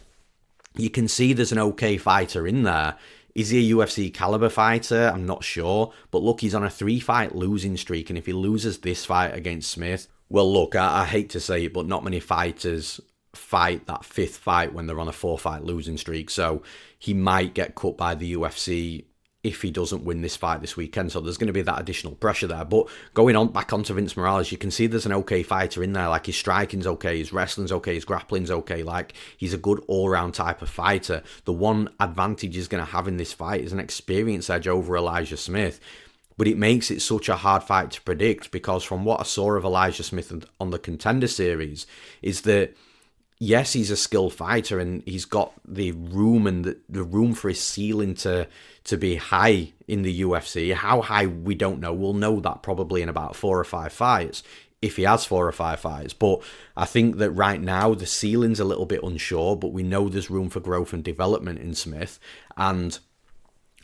you can see there's an okay fighter in there. Is he a UFC caliber fighter? I'm not sure, but look, he's on a 3-fight losing streak, and if he loses this fight against Smith, well look, I hate to say it, but not many fighters fight that 5th fight when they're on a 4-fight losing streak, so he might get cut by the UFC if he doesn't win this fight this weekend. So there's going to be that additional pressure there. But going on back onto Vince Morales, you can see there's an okay fighter in there. Like, his striking's okay, his wrestling's okay, his grappling's okay. Like, he's a good all-round type of fighter. The one advantage he's going to have in this fight is an experience edge over Elijah Smith. But it makes it such a hard fight to predict, because from what I saw of Elijah Smith on the Contender Series is that, yes, he's a skilled fighter and he's got the room and the room for his ceiling to be high in the UFC. How high, we don't know. We'll know that probably in about 4 or 5 fights, if he has 4 or 5 fights. But I think that right now the ceiling's a little bit unsure, but we know there's room for growth and development in Smith, and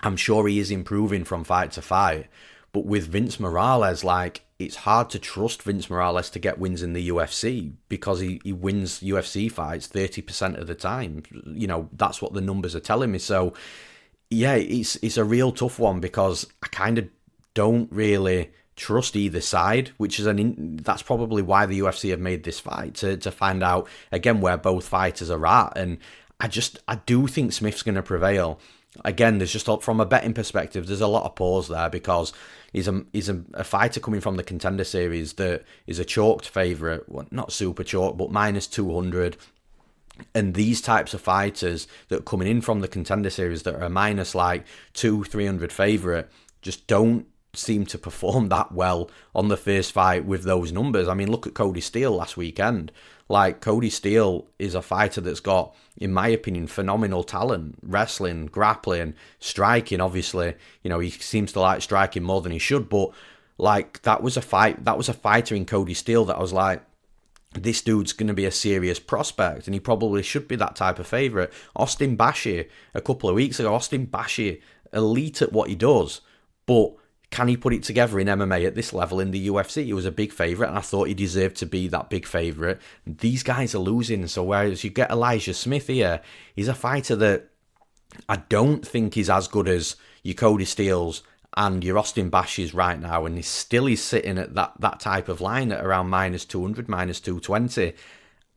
I'm sure he is improving from fight to fight. But with Vince Morales, like, it's hard to trust Vince Morales to get wins in the UFC, because he wins UFC fights 30% of the time. You know, that's what the numbers are telling me. So, yeah, it's a real tough one, because I kind of don't really trust either side, which is that's probably why the UFC have made this fight, to find out, again, where both fighters are at. And I do think Smith's going to prevail. Again, there's just, from a betting perspective, there's a lot of pause there, because he's a fighter coming from the Contender Series that is a chalked favourite, well, not super chalk, but minus 200. And these types of fighters that are coming in from the Contender Series that are a minus like 200-300 favourite just don't seem to perform that well on the first fight with those numbers. I mean, look at Cody Steele last weekend. Like, Cody Steele is a fighter that's got, in my opinion, phenomenal talent, wrestling, grappling, striking. Obviously, you know, he seems to like striking more than he should, but like, that was a fighter in Cody Steele that I was like, this dude's going to be a serious prospect, and he probably should be that type of favourite. Austin Bashi, a couple of weeks ago, Austin Bashi, elite at what he does, but can he put it together in MMA at this level in the UFC? He was a big favourite, and I thought he deserved to be that big favourite. These guys are losing, so whereas you get Elijah Smith here, he's a fighter that I don't think is as good as your Cody Steele's and your Austin Bashis right now, and he's sitting at that type of line at around minus 200, minus 220.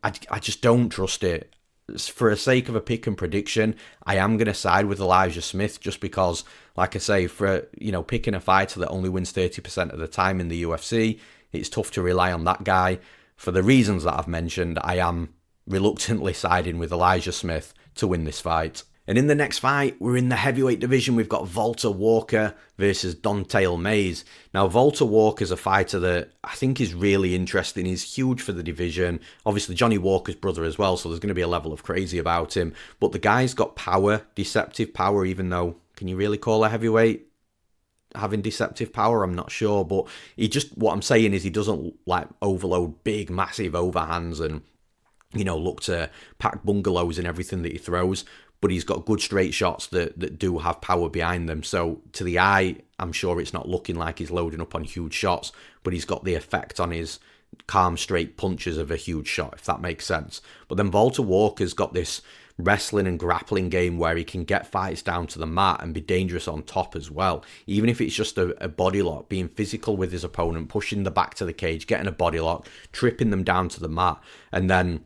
I just don't trust it. For the sake of a pick and prediction, I am going to side with Elijah Smith, just because, like I say, for, you know, picking a fighter that only wins 30% of the time in the UFC, it's tough to rely on that guy. For the reasons that I've mentioned, I am reluctantly siding with Elijah Smith to win this fight. And in the next fight, we're in the heavyweight division. We've got Valter Walker versus Don'Tale Mayes. Now, Valter Walker's a fighter that I think is really interesting. He's huge for the division. Obviously, Johnny Walker's brother as well, so there's going to be a level of crazy about him. But the guy's got power, deceptive power, even though, can you really call a heavyweight having deceptive power? I'm not sure. But what I'm saying is, he doesn't like overload big, massive overhands and, you know, look to pack bungalows in everything that he throws. But he's got good straight shots that do have power behind them. So to the eye, I'm sure it's not looking like he's loading up on huge shots, but he's got the effect on his calm, straight punches of a huge shot, if that makes sense. But then Valter Walker's got this wrestling and grappling game where he can get fights down to the mat and be dangerous on top as well. Even if it's just a body lock, being physical with his opponent, pushing the back to the cage, getting a body lock, tripping them down to the mat, and then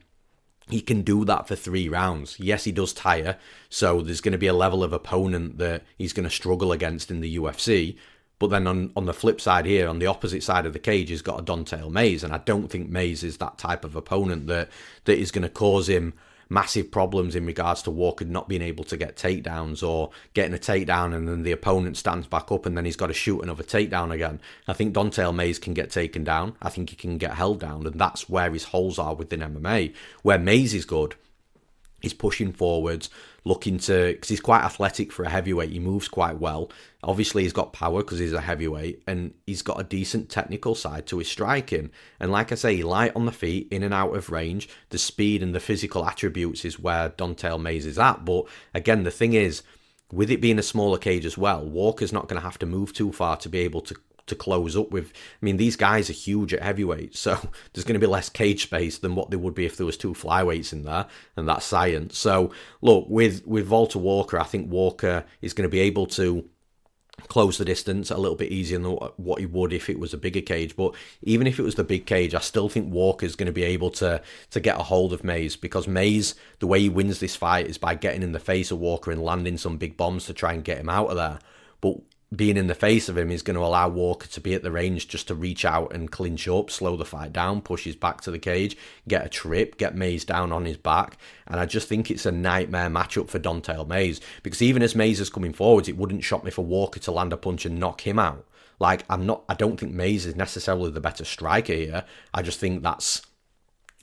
he can do that for 3 rounds. Yes, he does tire, so there's going to be a level of opponent that he's going to struggle against in the UFC. But then on the flip side here, on the opposite side of the cage, he's got a Don'Tale Mayes, and I don't think Mayes is that type of opponent that is going to cause him massive problems in regards to Walker not being able to get takedowns, or getting a takedown and then the opponent stands back up and then he's got to shoot another takedown again. I think Don'Tale Mayes can get taken down. I think he can get held down, and that's where his holes are within MMA. Where Mayes is good He's pushing forwards, looking to, because he's quite athletic for a heavyweight. He moves quite well. Obviously, he's got power because he's a heavyweight, and he's got a decent technical side to his striking. And like I say, light on the feet, in and out of range. The speed and the physical attributes is where Don'Tale Mayes is at. But again, the thing is, with it being a smaller cage as well, Walker's not going to have to move too far to be able to close up with. I mean, these guys are huge at heavyweight, so there's going to be less cage space than what there would be if there was two flyweights in there, and that's science. So look, with Valter Walker, I think Walker is going to be able to close the distance a little bit easier than what he would if it was a bigger cage. But even if it was the big cage, I still think Walker's going to be able to get a hold of Mayes, because Mayes, the way he wins this fight is by getting in the face of Walker and landing some big bombs to try and get him out of there. But being in the face of him is going to allow Walker to be at the range just to reach out and clinch up, slow the fight down, push his back to the cage, get a trip, get Mayes down on his back. And I just think it's a nightmare matchup for Don'Tale Mayes, because even as Mayes is coming forwards, it wouldn't shock me for Walker to land a punch and knock him out. Like, I don't think Mayes is necessarily the better striker here. I just think that's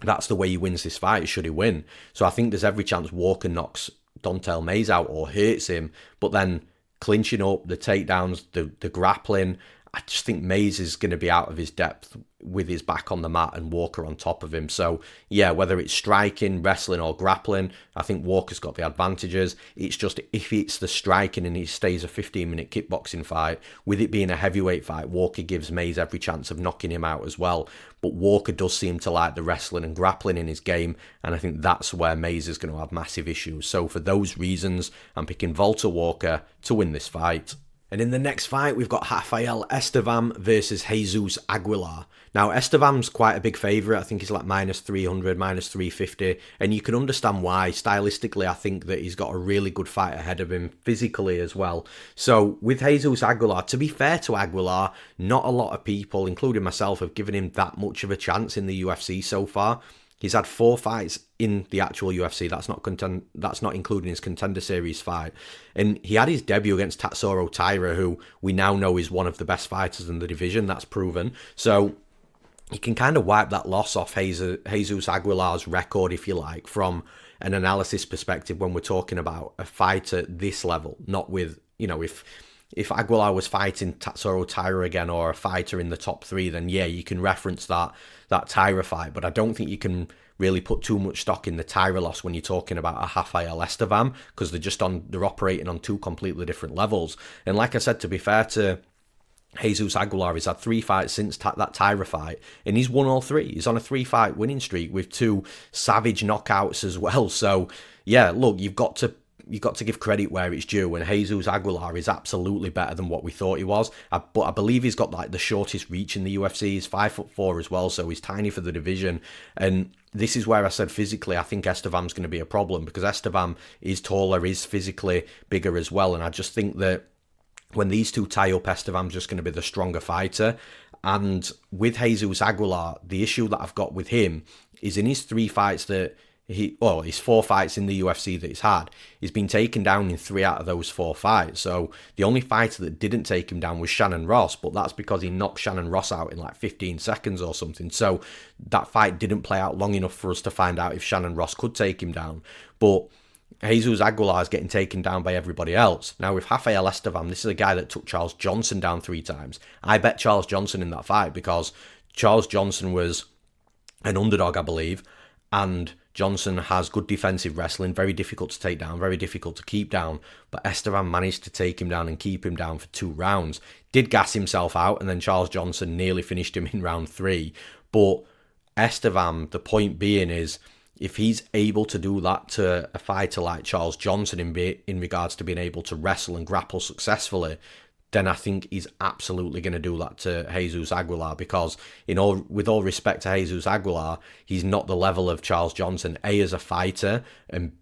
the way he wins this fight, should he win. So I think there's every chance Walker knocks Don'Tale Mayes out or hurts him, but then clinching up, the takedowns, the grappling, I just think Mayes is going to be out of his depth with his back on the mat and Walker on top of him. So yeah, whether it's striking, wrestling or grappling, I think Walker's got the advantages. It's just if it's the striking and he stays a 15-minute kickboxing fight, with it being a heavyweight fight, Walker gives Mayes every chance of knocking him out as well. But Walker does seem to like the wrestling and grappling in his game, and I think that's where Mayes is going to have massive issues. So for those reasons, I'm picking Valter Walker to win this fight. And in the next fight, we've got Rafael Estevam versus Jesus Aguilar. Now, Estevam's quite a big favourite. I think he's like minus 300, minus 350. And you can understand why. Stylistically, I think that he's got a really good fight ahead of him, physically as well. So with Jesus Aguilar, to be fair to Aguilar, not a lot of people, including myself, have given him that much of a chance in the UFC so far. He's had 4 fights in the actual UFC. That's not including his Contender Series fight. And he had his debut against Tatsuro Taira, who we now know is one of the best fighters in the division. That's proven. So you can kind of wipe that loss off Jesus Aguilar's record, if you like, from an analysis perspective when we're talking about a fight at this level. Not with, if Aguilar was fighting Tatsuro Taira again, or a fighter in the top 3, then yeah, you can reference that Taira fight. But I don't think you can really put too much stock in the Taira loss when you're talking about a Rafael Estevam, because they're operating on 2 completely different levels. And like I said, to be fair to Jesus Aguilar, he's had 3 fights since that Taira fight, and he's won all 3. He's on a 3-fight winning streak with 2 savage knockouts as well. So yeah, look, you've got to give credit where it's due, and Jesus Aguilar is absolutely better than what we thought he was. But I believe he's got like the shortest reach in the UFC. He's 5'4" as well, so he's tiny for the division. And this is where I said physically, I think Estevam's going to be a problem, because Estevam is taller, is physically bigger as well. And I just think that when these two tie up, Estevam's just going to be the stronger fighter. And with Jesus Aguilar, the issue that I've got with him is in his 3 fights that his 4 fights in the UFC that he's had, he's been taken down in 3 out of those 4 fights. So the only fighter that didn't take him down was Shannon Ross, but that's because he knocked Shannon Ross out in like 15 seconds or something. So that fight didn't play out long enough for us to find out if Shannon Ross could take him down. But Jesus Aguilar is getting taken down by everybody else. Now with Rafael Estevam, this is a guy that took Charles Johnson down 3 times. I bet Charles Johnson in that fight, because Charles Johnson was an underdog, I believe, and Johnson has good defensive wrestling, very difficult to take down, very difficult to keep down, but Estevam managed to take him down and keep him down for 2 rounds. Did gas himself out, and then Charles Johnson nearly finished him in round 3. But Estevam, the point being is, if he's able to do that to a fighter like Charles Johnson in regards to being able to wrestle and grapple successfully, then I think he's absolutely going to do that to Jesus Aguilar, because with all respect to Jesus Aguilar, he's not the level of Charles Johnson, A, as a fighter, and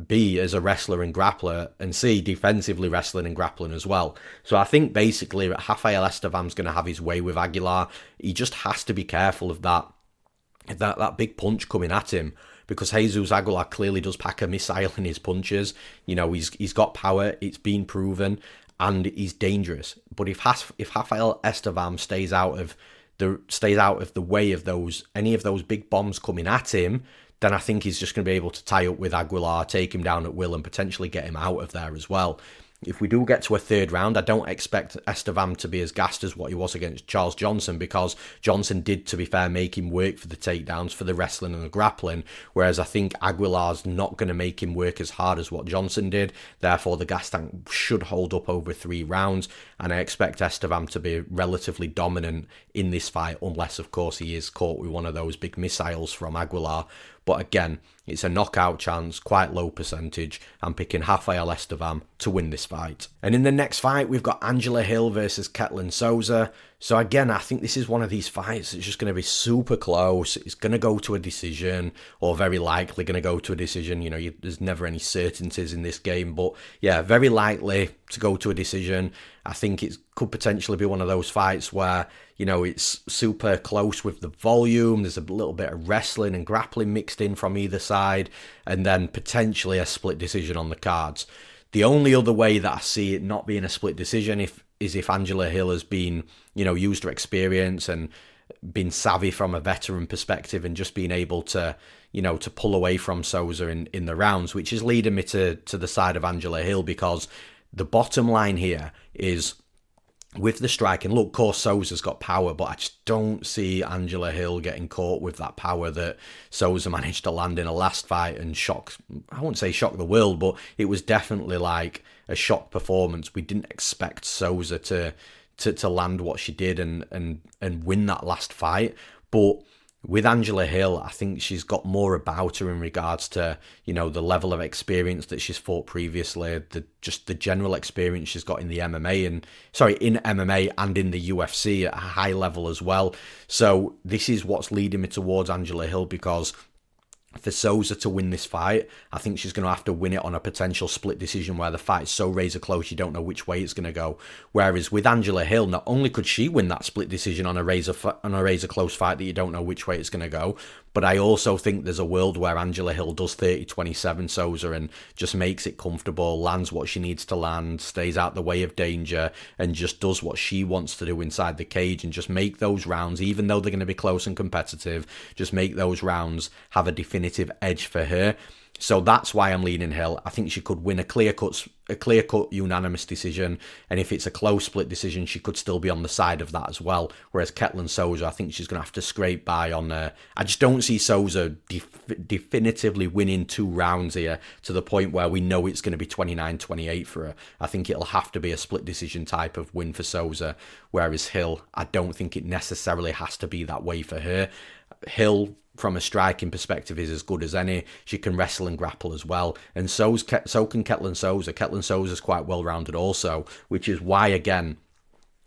B, as a wrestler and grappler, and C, defensively wrestling and grappling as well. So I think basically Rafael Estevam's going to have his way with Aguilar. He just has to be careful of that big punch coming at him, because Jesus Aguilar clearly does pack a missile in his punches. He's got power, it's been proven, and he's dangerous. But if Rafael Estevam stays out of the way of any of those big bombs coming at him, then I think he's just going to be able to tie up with Aguilar, take him down at will, and potentially get him out of there as well. If we do get to a third round, I don't expect Estevam to be as gassed as what he was against Charles Johnson, because Johnson did, to be fair, make him work for the takedowns, for the wrestling and the grappling, whereas I think Aguilar's not going to make him work as hard as what Johnson did. Therefore, the gas tank should hold up over 3 rounds, and I expect Estevam to be relatively dominant in this fight, unless, of course, he is caught with one of those big missiles from Aguilar. But again, it's a knockout chance, quite low percentage. I'm picking Rafael Estevam to win this fight. And in the next fight, we've got Angela Hill versus Ketlen Souza. So again, I think this is one of these fights that's just going to be super close. It's going to go to a decision, or very likely going to go to a decision. You know, there's never any certainties in this game. But yeah, very likely to go to a decision. I think it could potentially be one of those fights where, you know, it's super close with the volume. There's a little bit of wrestling and grappling mixed in from either side, and then potentially a split decision on the cards. The only other way that I see it not being a split decision is if Angela Hill has been, you know, used her experience and been savvy from a veteran perspective and just been able to, you know, to pull away from Souza in the rounds, which is leading me to the side of Angela Hill, because the bottom line here is, with the striking, look, of course, Souza's got power, but I just don't see Angela Hill getting caught with that power that Souza managed to land in a last fight and I won't say shock the world, but it was definitely like a shock performance. We didn't expect Souza to land what she did and win that last fight. But with Angela Hill, I think she's got more about her in regards to, you know, the level of experience that she's fought previously, the general experience she's got in the MMA in MMA and in the UFC at a high level as well. So this is what's leading me towards Angela Hill, because for Souza to win this fight, I think she's going to have to win it on a potential split decision where the fight's so razor close you don't know which way it's going to go. Whereas with Angela Hill, not only could she win that split decision on a razor close fight that you don't know which way it's going to go, but I also think there's a world where Angela Hill does 30-27 Souza and just makes it comfortable, lands what she needs to land, stays out the way of danger, and just does what she wants to do inside the cage, and just make those rounds, even though they're going to be close and competitive, just make those rounds have a definitive edge for her. So that's why I'm leaning Hill. I think she could win a clear-cut unanimous decision, and if it's a close split decision, she could still be on the side of that as well. Whereas Ketlen Souza, I think she's going to have to scrape by on her. I just don't see Souza definitively winning 2 rounds here to the point where we know it's going to be 29-28 for her. I think it'll have to be a split decision type of win for Souza, whereas Hill, I don't think it necessarily has to be that way for her. Hill, from a striking perspective, is as good as any. She can wrestle and grapple as well, and so can Ketlen Souza. Ketlen Souza's quite well-rounded also, which is why, again,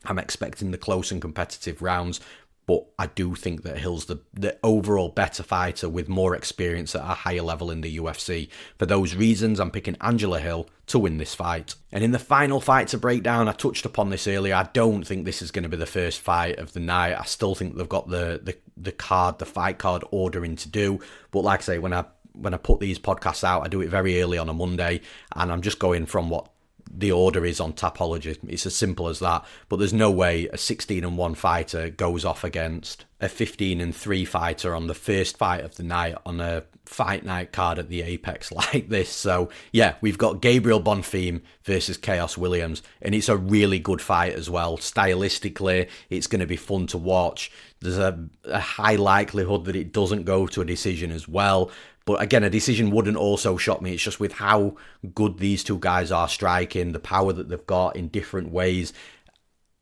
I'm expecting the close and competitive rounds. But I do think that Hill's the overall better fighter with more experience at a higher level in the UFC. For those reasons, I'm picking Angela Hill to win this fight. And in the final fight to break down, I touched upon this earlier, I don't think this is going to be the first fight of the night. I still think they've got the fight card ordering to do. But like I say, when I put these podcasts out, I do it very early on a Monday, and I'm just going from what the order is on Tapology. It's as simple as that. But there's no way a 16-1 fighter goes off against a 15-3 fighter on the first fight of the night on a fight night card at the Apex like this. So yeah, we've got Gabriel Bonfim versus Khaos Williams, and it's a really good fight as well. Stylistically, it's going to be fun to watch. There's a high likelihood that it doesn't go to a decision as well. But again, a decision wouldn't also shock me. It's just with how good these two guys are striking, the power that they've got in different ways.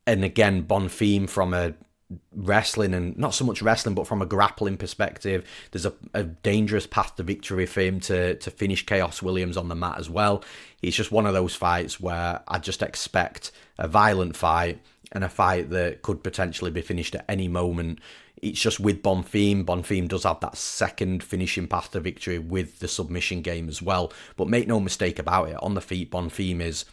And again, Bonfim from a wrestling, and not so much wrestling, but from a grappling perspective, there's a dangerous path to victory for him to finish Khaos Williams on the mat as well. It's just one of those fights where I just expect a violent fight, and a fight that could potentially be finished at any moment. It's just with Bonfim. Bonfim does have that second finishing path to victory with the submission game as well. But make no mistake about it, on the feet, Bonfim is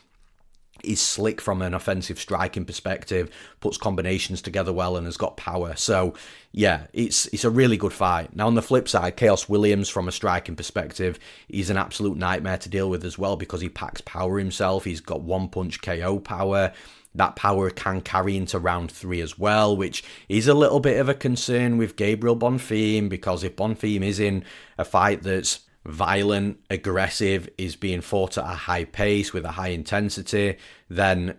slick from an offensive striking perspective, puts combinations together well, and has got power. So yeah, it's a really good fight. Now on the flip side, Khaos Williams, from a striking perspective, he's an absolute nightmare to deal with as well, because he packs power himself. He's got one punch KO power. that power can carry into round 3 as well, which is a little bit of a concern with Gabriel Bonfim, because if Bonfim is in a fight that's violent, aggressive, is being fought at a high pace with a high intensity, then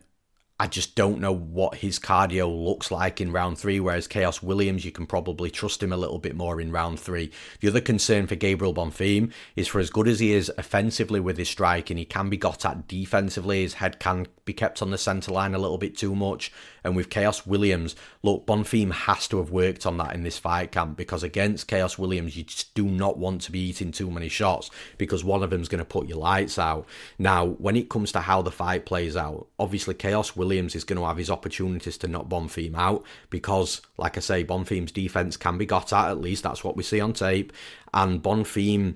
I just don't know what his cardio looks like in round 3, whereas Khaos Williams, you can probably trust him a little bit more in round 3. The other concern for Gabriel Bonfim is, for as good as he is offensively with his striking, he can be got at defensively. His head can be kept on the centre line a little bit too much. And with Khaos Williams, look, Bonfim has to have worked on that in this fight camp, because against Khaos Williams, you just do not want to be eating too many shots, because one of them's going to put your lights out. Now, when it comes to how the fight plays out, obviously Khaos Williams is going to have his opportunities to knock Bonfim out, because, like I say, Bonfim's defense can be got at least that's what we see on tape. And Bonfim,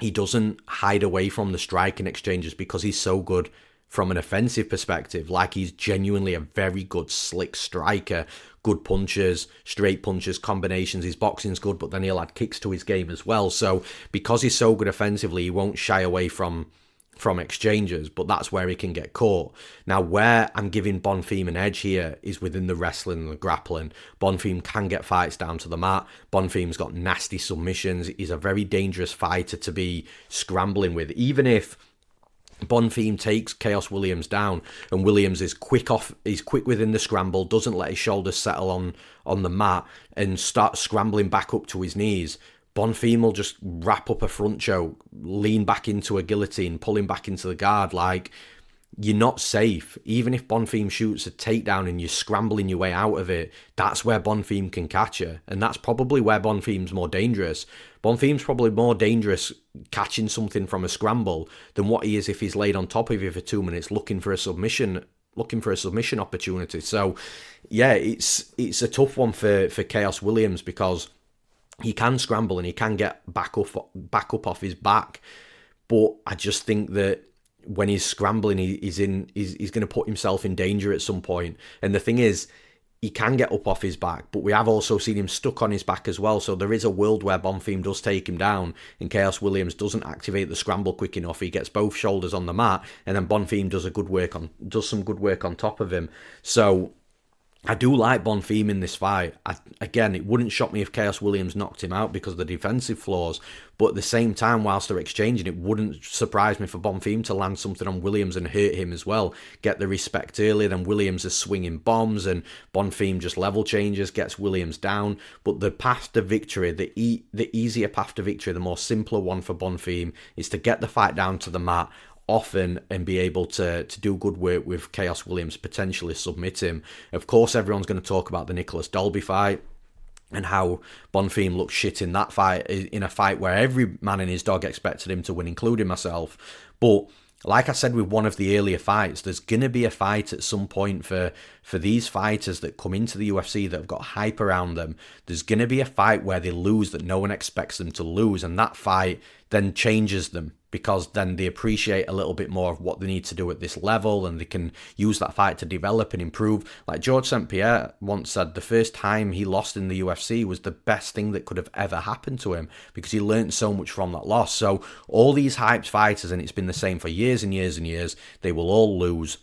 he doesn't hide away from the striking exchanges because he's so good from an offensive perspective. Like, he's genuinely a very good, slick striker. Good punches, straight punches, combinations. His boxing's good, but then he'll add kicks to his game as well. So because he's so good offensively, he won't shy away from exchanges, but that's where he can get caught. Now, where I'm giving Bonfim an edge here is within the wrestling and the grappling. Bonfim can get fights down to the mat. Bonfim's got nasty submissions. He's a very dangerous fighter to be scrambling with. Even if Bonfim takes Khaos Williams down and Williams is quick within the scramble, doesn't let his shoulders settle on the mat and start scrambling back up to his knees, Bonfim will just wrap up a front choke, lean back into a guillotine, pull him back into the guard. Like, you're not safe. Even if Bonfim shoots a takedown and you're scrambling your way out of it, that's where Bonfim can catch you. And that's probably where Bonfim's more dangerous. Bonfim's probably more dangerous catching something from a scramble than what he is if he's laid on top of you for 2 minutes looking for a submission opportunity. So, yeah, it's a tough one for Khaos Williams, because he can scramble and he can get back up off his back. But I just think that when he's scrambling, he's going to put himself in danger at some point. And the thing is, he can get up off his back, but we have also seen him stuck on his back as well. So there is a world where Bonfim does take him down and Khaos Williams doesn't activate the scramble quick enough. He gets both shoulders on the mat, and then Bonfim does some good work on top of him. So I do like Bonfim in this fight. Again, it wouldn't shock me if Khaos Williams knocked him out because of the defensive flaws. But at the same time, whilst they're exchanging, it wouldn't surprise me for Bonfim to land something on Williams and hurt him as well. Get the respect early, then Williams is swinging bombs and Bonfim just level changes, gets Williams down. But the path to victory, the easier path to victory, the more simpler one for Bonfim is to get the fight down to the mat often and be able to do good work with Khaos Williams, potentially submit him. Of course, everyone's going to talk about the Nicholas Dalby fight and how Bonfim looked shit in that fight, in a fight where every man and his dog expected him to win, including myself. But like I said with one of the earlier fights, there's going to be a fight at some point for these fighters that come into the UFC that have got hype around them. There's going to be a fight where they lose that no one expects them to lose, and that fight then changes them, because then they appreciate a little bit more of what they need to do at this level, and they can use that fight to develop and improve. Like George St. Pierre once said, the first time he lost in the UFC was the best thing that could have ever happened to him, because he learned so much from that loss. So all these hyped fighters, and it's been the same for years and years and years, they will all lose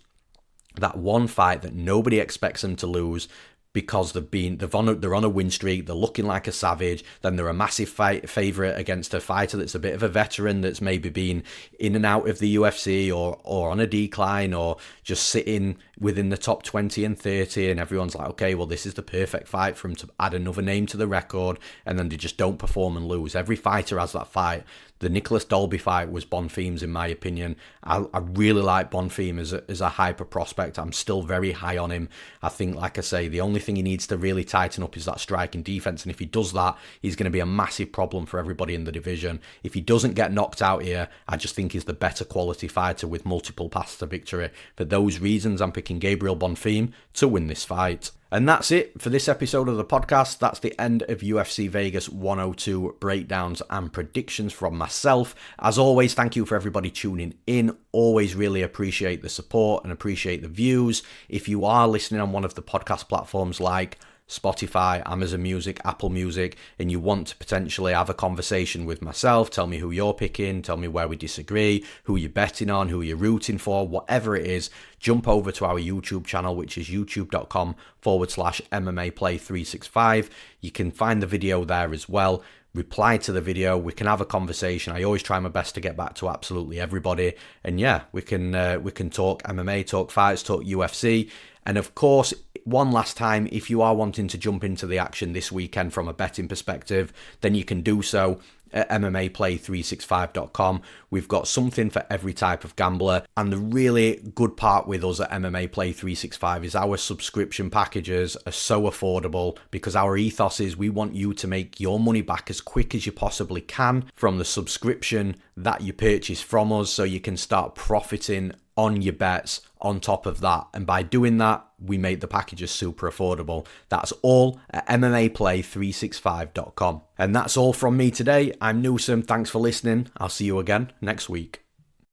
that one fight that nobody expects them to lose, because they're on a win streak, they're looking like a savage, then they're a massive favourite against a fighter that's a bit of a veteran, that's maybe been in and out of the UFC or on a decline, or just sitting within the top 20 and 30, and everyone's like, okay, well, this is the perfect fight for him to add another name to the record, and then they just don't perform and lose. Every fighter has that fight. The Nicholas Dalby fight was Bonfim's, in my opinion. I really like Bonfim as a hyper prospect. I'm still very high on him. I think, like I say, the only thing he needs to really tighten up is that striking defense. And if he does that, he's going to be a massive problem for everybody in the division. If he doesn't get knocked out here, I just think he's the better quality fighter with multiple paths to victory. For those reasons, I'm picking Gabriel Bonfim to win this fight. And that's it for this episode of the podcast. That's the end of UFC Vegas 102 breakdowns and predictions from myself. As always, thank you for everybody tuning in. Always really appreciate the support and appreciate the views. If you are listening on one of the podcast platforms like Spotify, Amazon Music, Apple Music, and you want to potentially have a conversation with myself, tell me who you're picking, tell me where we disagree, who you're betting on, who you're rooting for, whatever it is, jump over to our YouTube channel, which is youtube.com/MMA Play 365. You can find the video there as well. Reply to the video, we can have a conversation. I always try my best to get back to absolutely everybody, and yeah, we can talk MMA, talk fights, talk UFC. And of course, one last time, if you are wanting to jump into the action this weekend from a betting perspective, then you can do so at MMAplay365.com. We've got something for every type of gambler, and the really good part with us at MMA Play 365 is our subscription packages are so affordable, because our ethos is we want you to make your money back as quick as you possibly can from the subscription that you purchase from us, so you can start profiting on your bets on top of that. And by doing that, we make the packages super affordable. That's all at MMAplay365.com. And that's all from me today. I'm Newsome. Thanks for listening. I'll see you again next week.